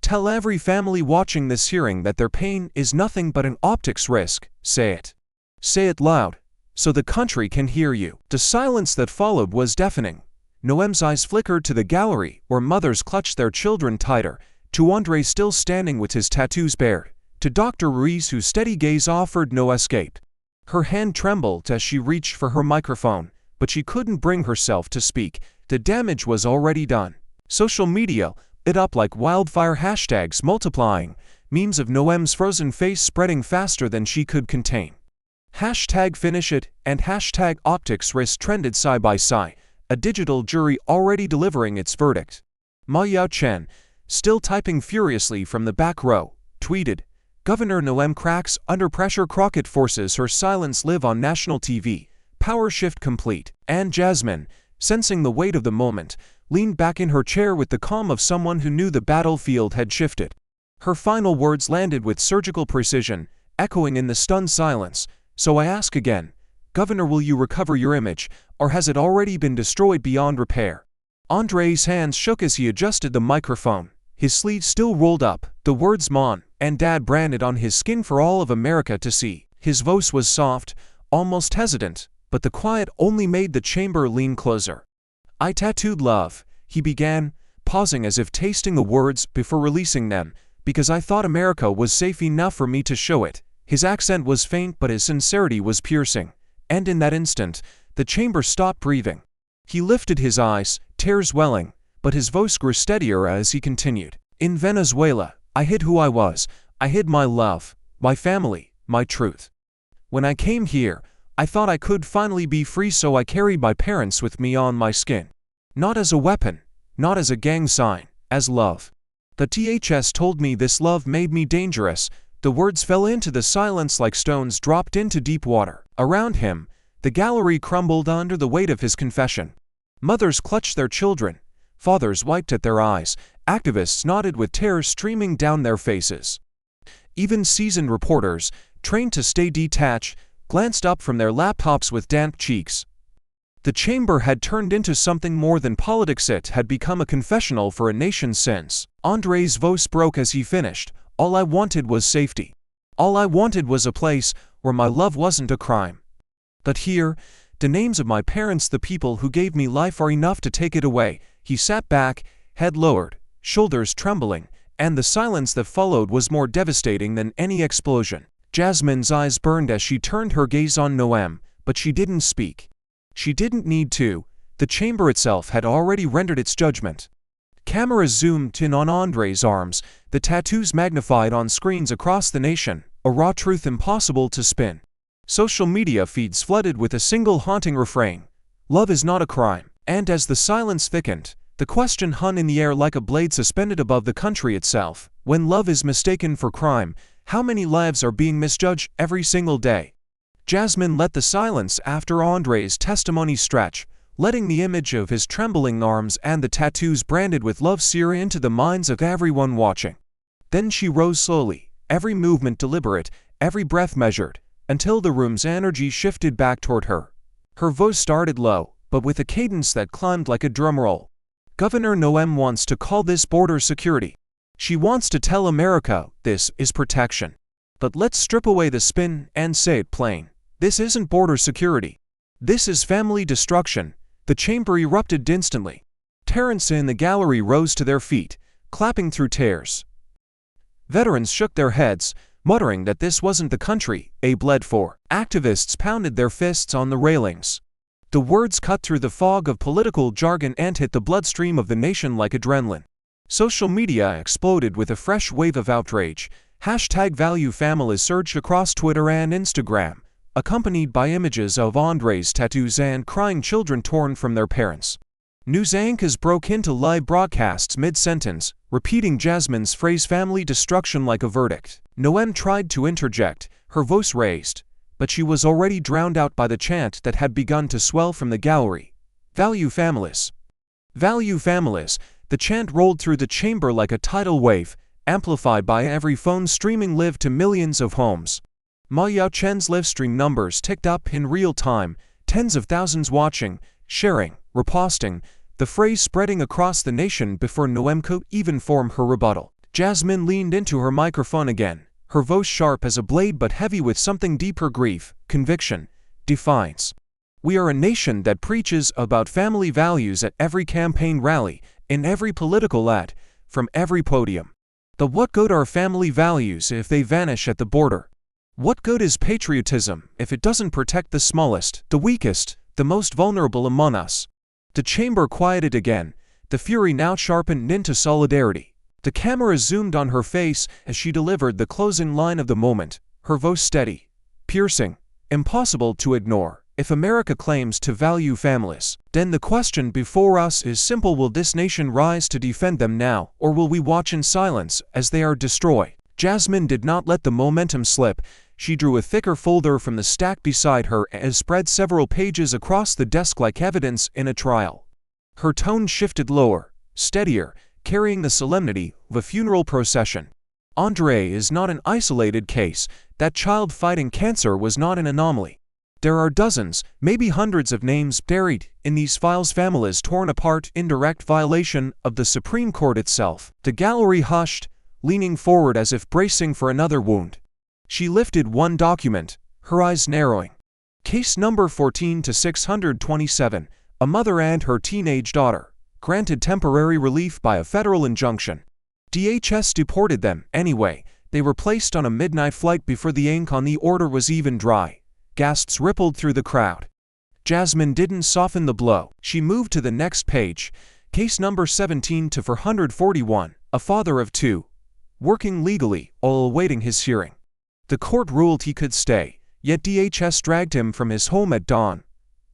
Tell every family watching this hearing that their pain is nothing but an optics risk. Say it. Say it loud, so the country can hear you. The silence that followed was deafening. Noem's eyes flickered to the gallery where mothers clutched their children tighter, to Andre still standing with his tattoos bared, to Dr. Ruiz whose steady gaze offered no escape. Her hand trembled as she reached for her microphone, but she couldn't bring herself to speak. The damage was already done. Social media lit up like wildfire, hashtags multiplying, memes of Noem's frozen face spreading faster than she could contain. Hashtag finish it and hashtag optics risk trended side by side, a digital jury already delivering its verdict. Ma Yao-chen, still typing furiously from the back row, tweeted, Governor Noem cracks under pressure. Crockett forces her silence live on national TV. Power shift complete. And Jasmine, sensing the weight of the moment, leaned back in her chair with the calm of someone who knew the battlefield had shifted. Her final words landed with surgical precision, echoing in the stunned silence. So I ask again, Governor, will you recover your image, or has it already been destroyed beyond repair? Andre's hands shook as he adjusted the microphone. His sleeves still rolled up, the words Mom and Dad branded on his skin for all of America to see. His voice was soft, almost hesitant, but the quiet only made the chamber lean closer. I tattooed love, he began, pausing as if tasting the words before releasing them, because I thought America was safe enough for me to show it. His accent was faint but his sincerity was piercing, and in that instant, the chamber stopped breathing. He lifted his eyes, tears welling, but his voice grew steadier as he continued. In Venezuela, I hid who I was. I hid my love, my family, my truth. When I came here, I thought I could finally be free, so I carried my parents with me on my skin. Not as a weapon, not as a gang sign, as love. The THS told me this love made me dangerous. The words fell into the silence like stones dropped into deep water. Around him, the gallery crumbled under the weight of his confession. Mothers clutched their children. Fathers wiped at their eyes. Activists nodded with tears streaming down their faces. Even seasoned reporters, trained to stay detached, glanced up from their laptops with damp cheeks. The chamber had turned into something more than politics. It had become a confessional for a nation's sins. Andre's voice broke as he finished. All I wanted was safety. All I wanted was a place where my love wasn't a crime. But here, the names of my parents, the people who gave me life, are enough to take it away. He sat back, head lowered, shoulders trembling, and the silence that followed was more devastating than any explosion. Jasmine's eyes burned as she turned her gaze on Noem, but she didn't speak. She didn't need to. The chamber itself had already rendered its judgment. Cameras zoomed in on Andre's arms, the tattoos magnified on screens across the nation, a raw truth impossible to spin. Social media feeds flooded with a single haunting refrain: love is not a crime. And as the silence thickened, the question hung in the air like a blade suspended above the country itself. When love is mistaken for crime, how many lives are being misjudged every single day? Jasmine let the silence after Andre's testimony stretch, letting the image of his trembling arms and the tattoos branded with love sear into the minds of everyone watching. Then she rose slowly, every movement deliberate, every breath measured, until the room's energy shifted back toward her. Her voice started low, but with a cadence that climbed like a drum roll. Governor Noem wants to call this border security. She wants to tell America this is protection. But let's strip away the spin and say it plain. This isn't border security. This is family destruction. The chamber erupted instantly. Terrence in the gallery rose to their feet, clapping through tears. Veterans shook their heads, muttering that this wasn't the country they bled for. Activists pounded their fists on the railings. The words cut through the fog of political jargon and hit the bloodstream of the nation like adrenaline. Social media exploded with a fresh wave of outrage. #ValueFamilies surged across Twitter and Instagram, accompanied by images of Andre's tattoos and crying children torn from their parents. News anchors broke into live broadcasts mid-sentence, repeating Jasmine's phrase family destruction like a verdict. Noem tried to interject, her voice raised, but she was already drowned out by the chant that had begun to swell from the gallery. Value families. Value families. The chant rolled through the chamber like a tidal wave, amplified by every phone streaming live to millions of homes. Ma Yao-chen's livestream numbers ticked up in real time, tens of thousands watching, sharing, reposting, the phrase spreading across the nation before Noem could even form her rebuttal. Jasmine leaned into her microphone again, her voice sharp as a blade but heavy with something deeper: grief, conviction, defiance. We are a nation that preaches about family values at every campaign rally, in every political ad, from every podium. But what good are family values if they vanish at the border? What good is patriotism if it doesn't protect the smallest, the weakest, the most vulnerable among us? The chamber quieted again, the fury now sharpened into solidarity. The camera zoomed on her face as she delivered the closing line of the moment, her voice steady, piercing, impossible to ignore. If America claims to value families, then the question before us is simple: will this nation rise to defend them now, or will we watch in silence as they are destroyed? Jasmine did not let the momentum slip. She drew a thicker folder from the stack beside her and spread several pages across the desk like evidence in a trial. Her tone shifted lower, steadier, carrying the solemnity of a funeral procession. Andre is not an isolated case. That child fighting cancer was not an anomaly. There are dozens, maybe hundreds of names buried in these files, families torn apart in direct violation of the Supreme Court itself. The gallery hushed, leaning forward as if bracing for another wound. She lifted one document, her eyes narrowing. Case number 14-627, a mother and her teenage daughter, granted temporary relief by a federal injunction. DHS deported them anyway. They were placed on a midnight flight before the ink on the order was even dry. Gasps rippled through the crowd. Jasmine didn't soften the blow. She moved to the next page. Case number 17-441, a father of two, working legally, all awaiting his hearing. The court ruled he could stay, yet DHS dragged him from his home at dawn,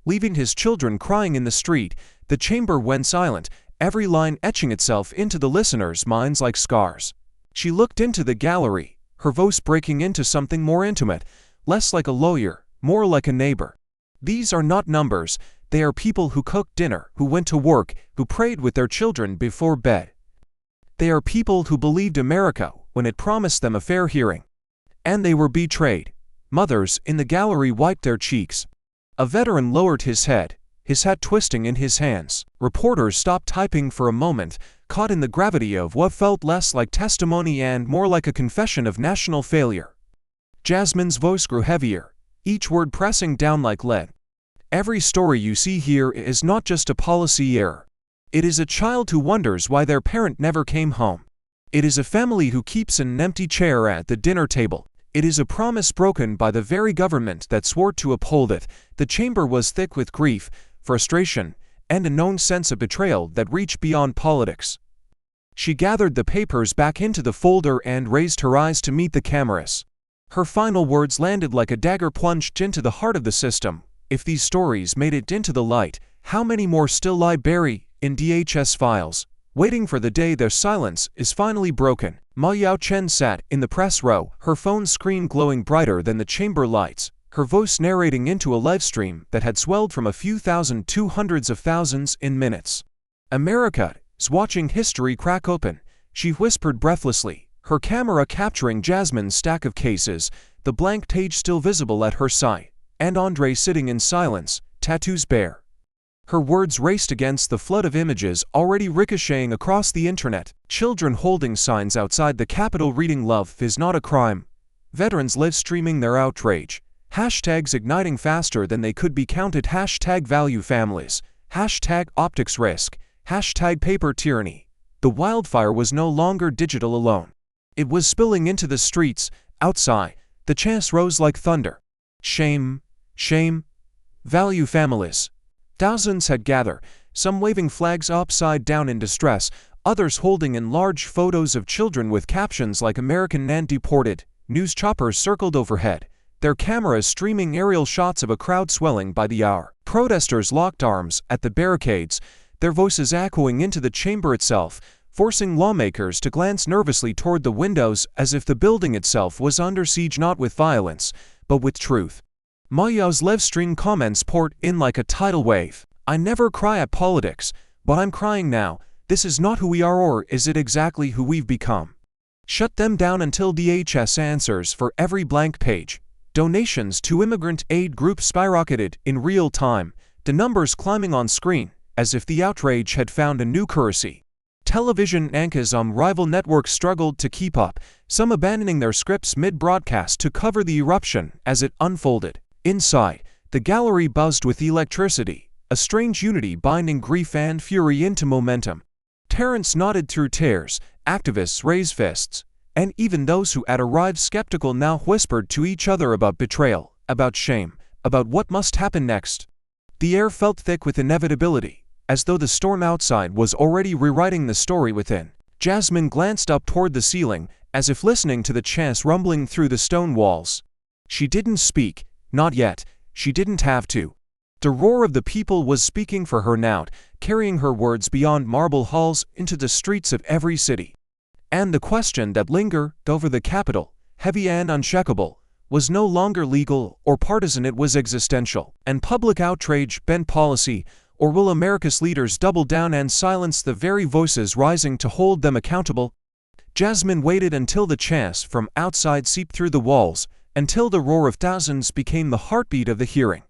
leaving his children crying in the street. The chamber went silent, every line etching itself into the listeners' minds like scars. She looked into the gallery, her voice breaking into something more intimate, less like a lawyer, more like a neighbor. These are not numbers, they are people who cooked dinner, who went to work, who prayed with their children before bed. They are people who believed America when it promised them a fair hearing. And they were betrayed. Mothers in the gallery wiped their cheeks. A veteran lowered his head, his hat twisting in his hands. Reporters stopped typing for a moment, caught in the gravity of what felt less like testimony and more like a confession of national failure. Jasmine's voice grew heavier, each word pressing down like lead. Every story you see here is not just a policy error. It is a child who wonders why their parent never came home. It is a family who keeps an empty chair at the dinner table. It is a promise broken by the very government that swore to uphold it. The chamber was thick with grief, frustration, and a known sense of betrayal that reached beyond politics. She gathered the papers back into the folder and raised her eyes to meet the cameras. Her final words landed like a dagger plunged into the heart of the system. If these stories made it into the light, how many more still lie buried in DHS files, waiting for the day their silence is finally broken? Ma Yao-chen sat in the press row, her phone screen glowing brighter than the chamber lights, her voice narrating into a livestream that had swelled from a few thousand to hundreds of thousands in minutes. America is watching history crack open, she whispered breathlessly, her camera capturing Jasmine's stack of cases, the blank page still visible at her side, and Andre sitting in silence, tattoos bare. Her words raced against the flood of images already ricocheting across the internet. Children holding signs outside the Capitol reading "Love is not a crime." Veterans live streaming their outrage. Hashtags igniting faster than they could be counted. Hashtag value families. Hashtag optics risk. Hashtag paper tyranny. The wildfire was no longer digital alone. It was spilling into the streets. Outside, the chants rose like thunder. Shame, shame, value families. Thousands had gathered, some waving flags upside down in distress, others holding enlarged photos of children with captions like "American and deported." News choppers circled overhead, their cameras streaming aerial shots of a crowd swelling by the hour. Protesters locked arms at the barricades, their voices echoing into the chamber itself, forcing lawmakers to glance nervously toward the windows as if the building itself was under siege, not with violence, but with truth. Maya's live-stream comments poured in like a tidal wave. "I never cry at politics, but I'm crying now. This is not who we are, or is it exactly who we've become?" Shut them down until DHS answers for every blank page. Donations to immigrant aid groups skyrocketed in real time, the numbers climbing on screen, as if the outrage had found a new currency. Television anchors on rival networks struggled to keep up, some abandoning their scripts mid-broadcast to cover the eruption as it unfolded. Inside, the gallery buzzed with electricity, a strange unity binding grief and fury into momentum. Terrence nodded through tears, activists raised fists, and even those who had arrived skeptical now whispered to each other about betrayal, about shame, about what must happen next. The air felt thick with inevitability, as though the storm outside was already rewriting the story within. Jasmine glanced up toward the ceiling, as if listening to the chants rumbling through the stone walls. She didn't speak. Not yet. She didn't have to. The roar of the people was speaking for her now, carrying her words beyond marble halls into the streets of every city. And the question that lingered over the Capitol, heavy and unshakable, was no longer legal or partisan. It was existential. And public outrage bent policy, or will America's leaders double down and silence the very voices rising to hold them accountable? Jasmine waited until the chants from outside seeped through the walls, until the roar of thousands became the heartbeat of the hearing.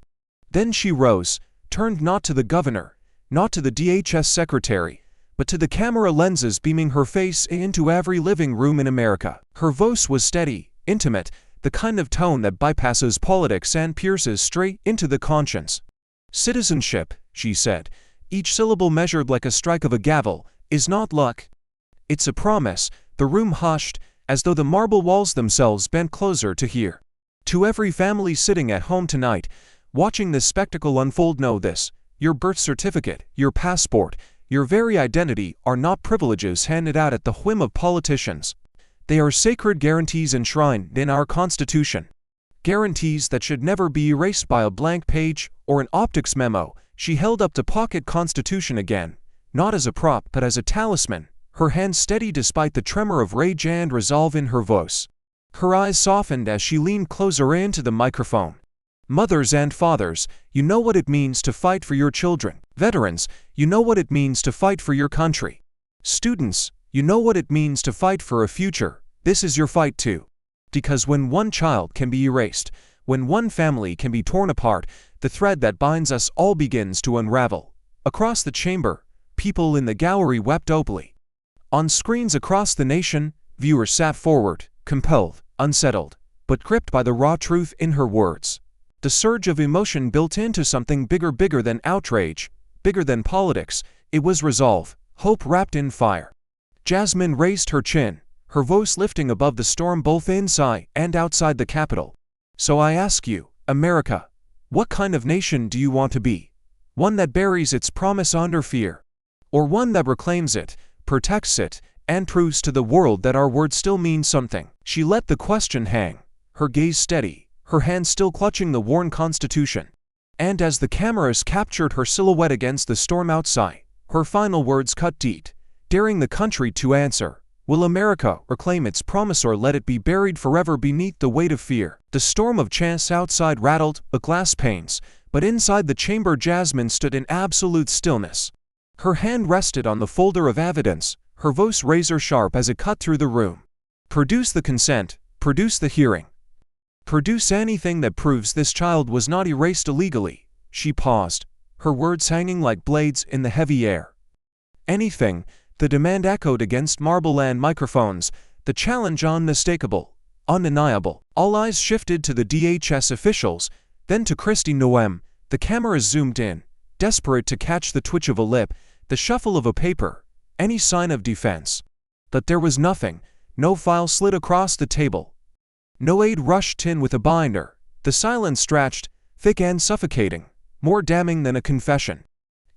Then she rose, turned not to the governor, not to the DHS secretary, but to the camera lenses beaming her face into every living room in America. Her voice was steady, intimate, the kind of tone that bypasses politics and pierces straight into the conscience. "Citizenship," she said, each syllable measured like a strike of a gavel, "is not luck. It's a promise." The room hushed, as though the marble walls themselves bent closer to hear. To every family sitting at home tonight, watching this spectacle unfold, know this: your birth certificate, your passport, your very identity are not privileges handed out at the whim of politicians. They are sacred guarantees enshrined in our Constitution. Guarantees that should never be erased by a blank page or an optics memo. She held up the pocket Constitution again, not as a prop but as a talisman, her hand steady despite the tremor of rage and resolve in her voice. Her eyes softened as she leaned closer into the microphone. "Mothers and fathers, you know what it means to fight for your children. Veterans, you know what it means to fight for your country. Students, you know what it means to fight for a future. This is your fight too. Because when one child can be erased, when one family can be torn apart, the thread that binds us all begins to unravel." Across the chamber, people in the gallery wept openly. On screens across the nation, viewers sat forward, compelled, unsettled, but gripped by the raw truth in her words. The surge of emotion built into something bigger than outrage, bigger than politics. It was resolve, hope wrapped in fire. Jasmine raised her chin, her voice lifting above the storm both inside and outside the Capitol. "So I ask you, America, what kind of nation do you want to be? One that buries its promise under fear? Or one that reclaims it, protects it, and proves to the world that our words still mean something?" She let the question hang, her gaze steady, her hand still clutching the worn Constitution. And as the cameras captured her silhouette against the storm outside, her final words cut deep, daring the country to answer. Will America reclaim its promise, or let it be buried forever beneath the weight of fear? The storm of chants outside rattled the glass panes, but inside the chamber Jasmine stood in absolute stillness. Her hand rested on the folder of evidence, her voice razor-sharp as it cut through the room. Produce the consent, produce the hearing. Produce anything that proves this child was not erased illegally. She paused, her words hanging like blades in the heavy air. Anything, the demand echoed against Marble-land microphones, the challenge unmistakable, undeniable. All eyes shifted to the DHS officials, then to Noem. The cameras zoomed in, desperate to catch the twitch of a lip, the shuffle of a paper, any sign of defense. But there was nothing. No file slid across the table. No aide rushed in with a binder. The silence stretched, thick and suffocating, more damning than a confession.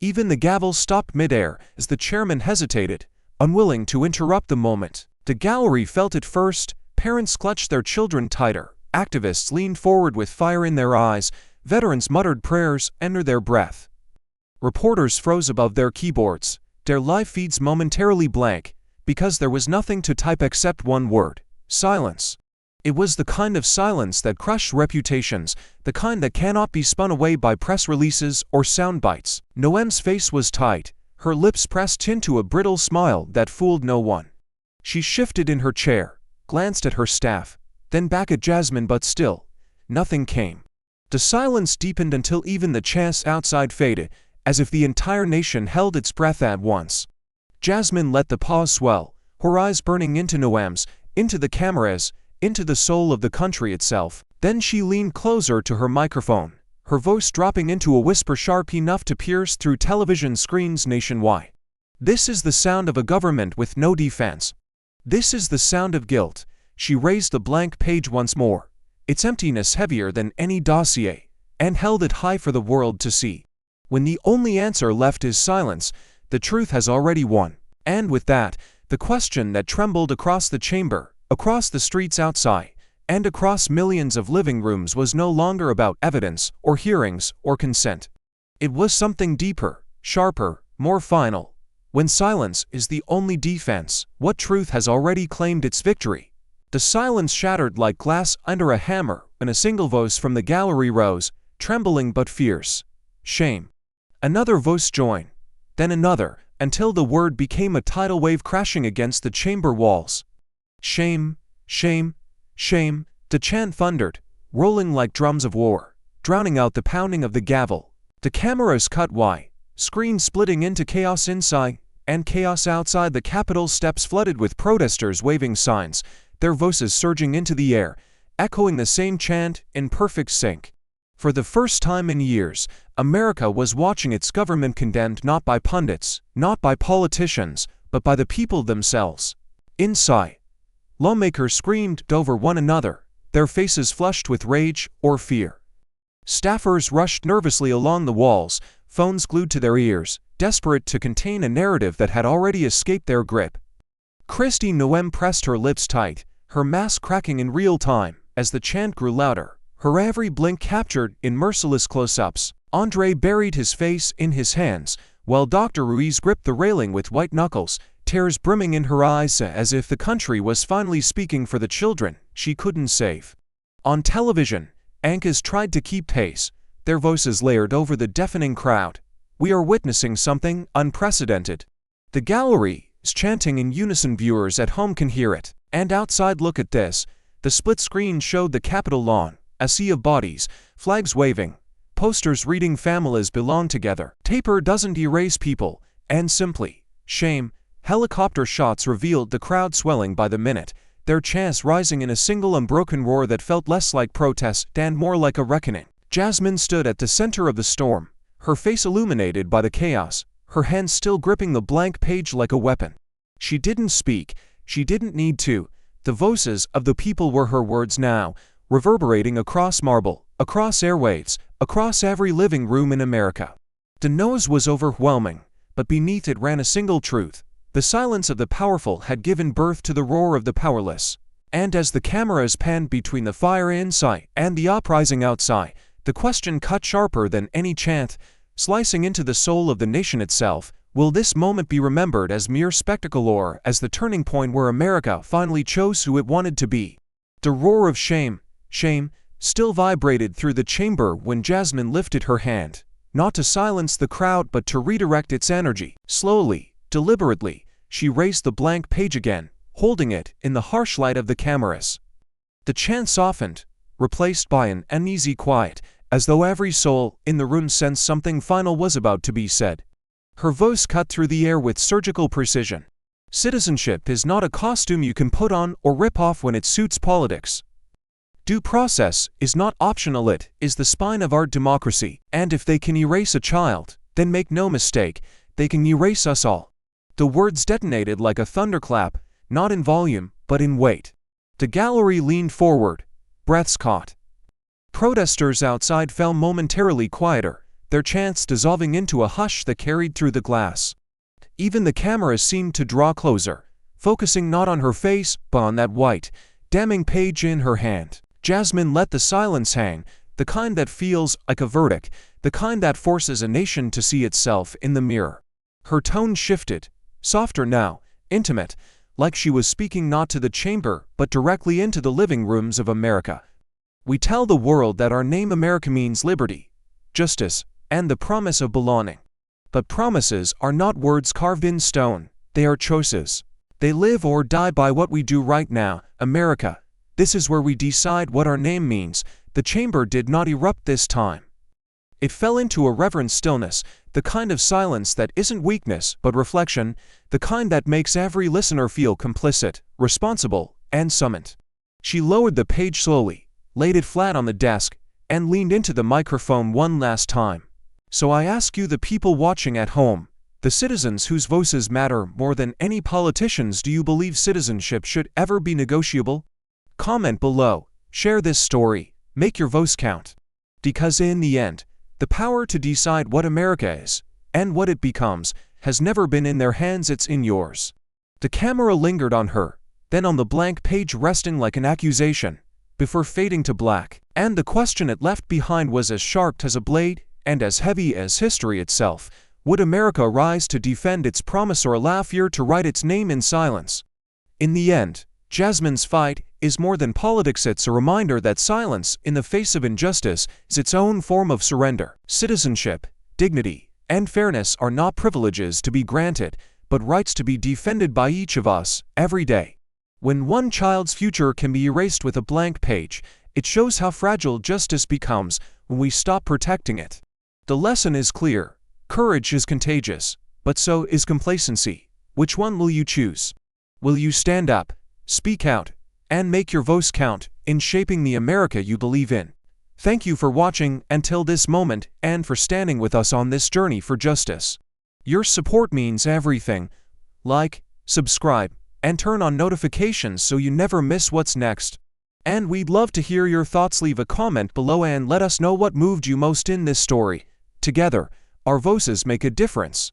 Even the gavel stopped midair as the chairman hesitated, unwilling to interrupt the moment. The gallery felt it first. Parents clutched their children tighter. Activists leaned forward with fire in their eyes. Veterans muttered prayers under their breath. Reporters froze above their keyboards, their live feeds momentarily blank, because there was nothing to type except one word: silence. It was the kind of silence that crushed reputations, the kind that cannot be spun away by press releases or sound bites. Noem's face was tight, her lips pressed into a brittle smile that fooled no one. She shifted in her chair, glanced at her staff, then back at Jasmine, but still, nothing came. The silence deepened until even the chants outside faded, as if the entire nation held its breath at once. Jasmine let the pause swell, her eyes burning into Noem's, into the cameras, into the soul of the country itself. Then she leaned closer to her microphone, her voice dropping into a whisper sharp enough to pierce through television screens nationwide. This is the sound of a government with no defense. This is the sound of guilt. She raised the blank page once more, its emptiness heavier than any dossier, and held it high for the world to see. When the only answer left is silence, the truth has already won. And with that, the question that trembled across the chamber, across the streets outside, and across millions of living rooms was no longer about evidence, or hearings, or consent. It was something deeper, sharper, more final. When silence is the only defense, what truth has already claimed its victory? The silence shattered like glass under a hammer when a single voice from the gallery rose, trembling but fierce. Shame. Another voice joined, then another, until the word became a tidal wave crashing against the chamber walls. Shame, shame, shame, the chant thundered, rolling like drums of war, drowning out the pounding of the gavel. The cameras cut wide, screens splitting into chaos inside and chaos outside. The Capitol steps flooded with protesters waving signs, their voices surging into the air, echoing the same chant in perfect sync. For the first time in years, America was watching its government condemned not by pundits, not by politicians, but by the people themselves. Inside, lawmakers screamed over one another, their faces flushed with rage or fear. Staffers rushed nervously along the walls, phones glued to their ears, desperate to contain a narrative that had already escaped their grip. Noem pressed her lips tight, her mask cracking in real time as the chant grew louder, her every blink captured in merciless close-ups. Andre buried his face in his hands, while Dr. Ruiz gripped the railing with white knuckles, tears brimming in her eyes as if the country was finally speaking for the children she couldn't save. On television, anchors tried to keep pace, their voices layered over the deafening crowd. We are witnessing something unprecedented. The gallery is chanting in unison. Viewers at home can hear it. And outside, look at this. The split screen showed the Capitol lawn, a sea of bodies, flags waving, posters reading "Families belong together." Taper doesn't erase people, and simply, shame. Helicopter shots revealed the crowd swelling by the minute, their chants rising in a single unbroken roar that felt less like protest and more like a reckoning. Jasmine stood at the center of the storm, her face illuminated by the chaos, her hands still gripping the blank page like a weapon. She didn't speak, she didn't need to. The voices of the people were her words now, reverberating across marble, across airwaves, across every living room in America. The noise was overwhelming, but beneath it ran a single truth. The silence of the powerful had given birth to the roar of the powerless. And as the cameras panned between the fire inside and the uprising outside, the question cut sharper than any chant, slicing into the soul of the nation itself. Will this moment be remembered as mere spectacle or as the turning point where America finally chose who it wanted to be? The roar of shame, shame, still vibrated through the chamber when Jasmine lifted her hand, not to silence the crowd but to redirect its energy. Slowly, deliberately, she raised the blank page again, holding it in the harsh light of the cameras. The chant softened, replaced by an uneasy quiet, as though every soul in the room sensed something final was about to be said. Her voice cut through the air with surgical precision. Citizenship is not a costume you can put on or rip off when it suits politics. Due process is not optional, it is the spine of our democracy, and if they can erase a child, then make no mistake, they can erase us all. The words detonated like a thunderclap, not in volume, but in weight. The gallery leaned forward, breaths caught. Protesters outside fell momentarily quieter, their chants dissolving into a hush that carried through the glass. Even the cameras seemed to draw closer, focusing not on her face, but on that white, damning page in her hand. Jasmine let the silence hang, the kind that feels like a verdict, the kind that forces a nation to see itself in the mirror. Her tone shifted, softer now, intimate, like she was speaking not to the chamber, but directly into the living rooms of America. We tell the world that our name America means liberty, justice, and the promise of belonging. But promises are not words carved in stone, they are choices. They live or die by what we do right now, America. This is where we decide what our name means. The chamber did not erupt this time. It fell into a reverent stillness, the kind of silence that isn't weakness but reflection, the kind that makes every listener feel complicit, responsible, and summoned. She lowered the page slowly, laid it flat on the desk, and leaned into the microphone one last time. So I ask you, the people watching at home, the citizens whose voices matter more than any politicians, do you believe citizenship should ever be negotiable? Comment below, share this story, make your voice count. Because in the end, the power to decide what America is, and what it becomes, has never been in their hands, it's in yours. The camera lingered on her, then on the blank page resting like an accusation, before fading to black, and the question it left behind was as sharp as a blade, and as heavy as history itself. Would America rise to defend its promise, or allow fear to write its name in silence? In the end, Jasmine's fight is more than politics, it's a reminder that silence in the face of injustice is its own form of surrender. Citizenship, dignity, and fairness are not privileges to be granted, but rights to be defended by each of us, every day. When one child's future can be erased with a blank page, it shows how fragile justice becomes when we stop protecting it. The lesson is clear. Courage is contagious, but so is complacency. Which one will you choose? Will you stand up, speak out, and make your voice count in shaping the America you believe in? Thank you for watching until this moment and for standing with us on this journey for justice. Your support means everything. Like, subscribe, and turn on notifications so you never miss what's next. And we'd love to hear your thoughts. Leave a comment below and let us know what moved you most in this story. Together, our voices make a difference.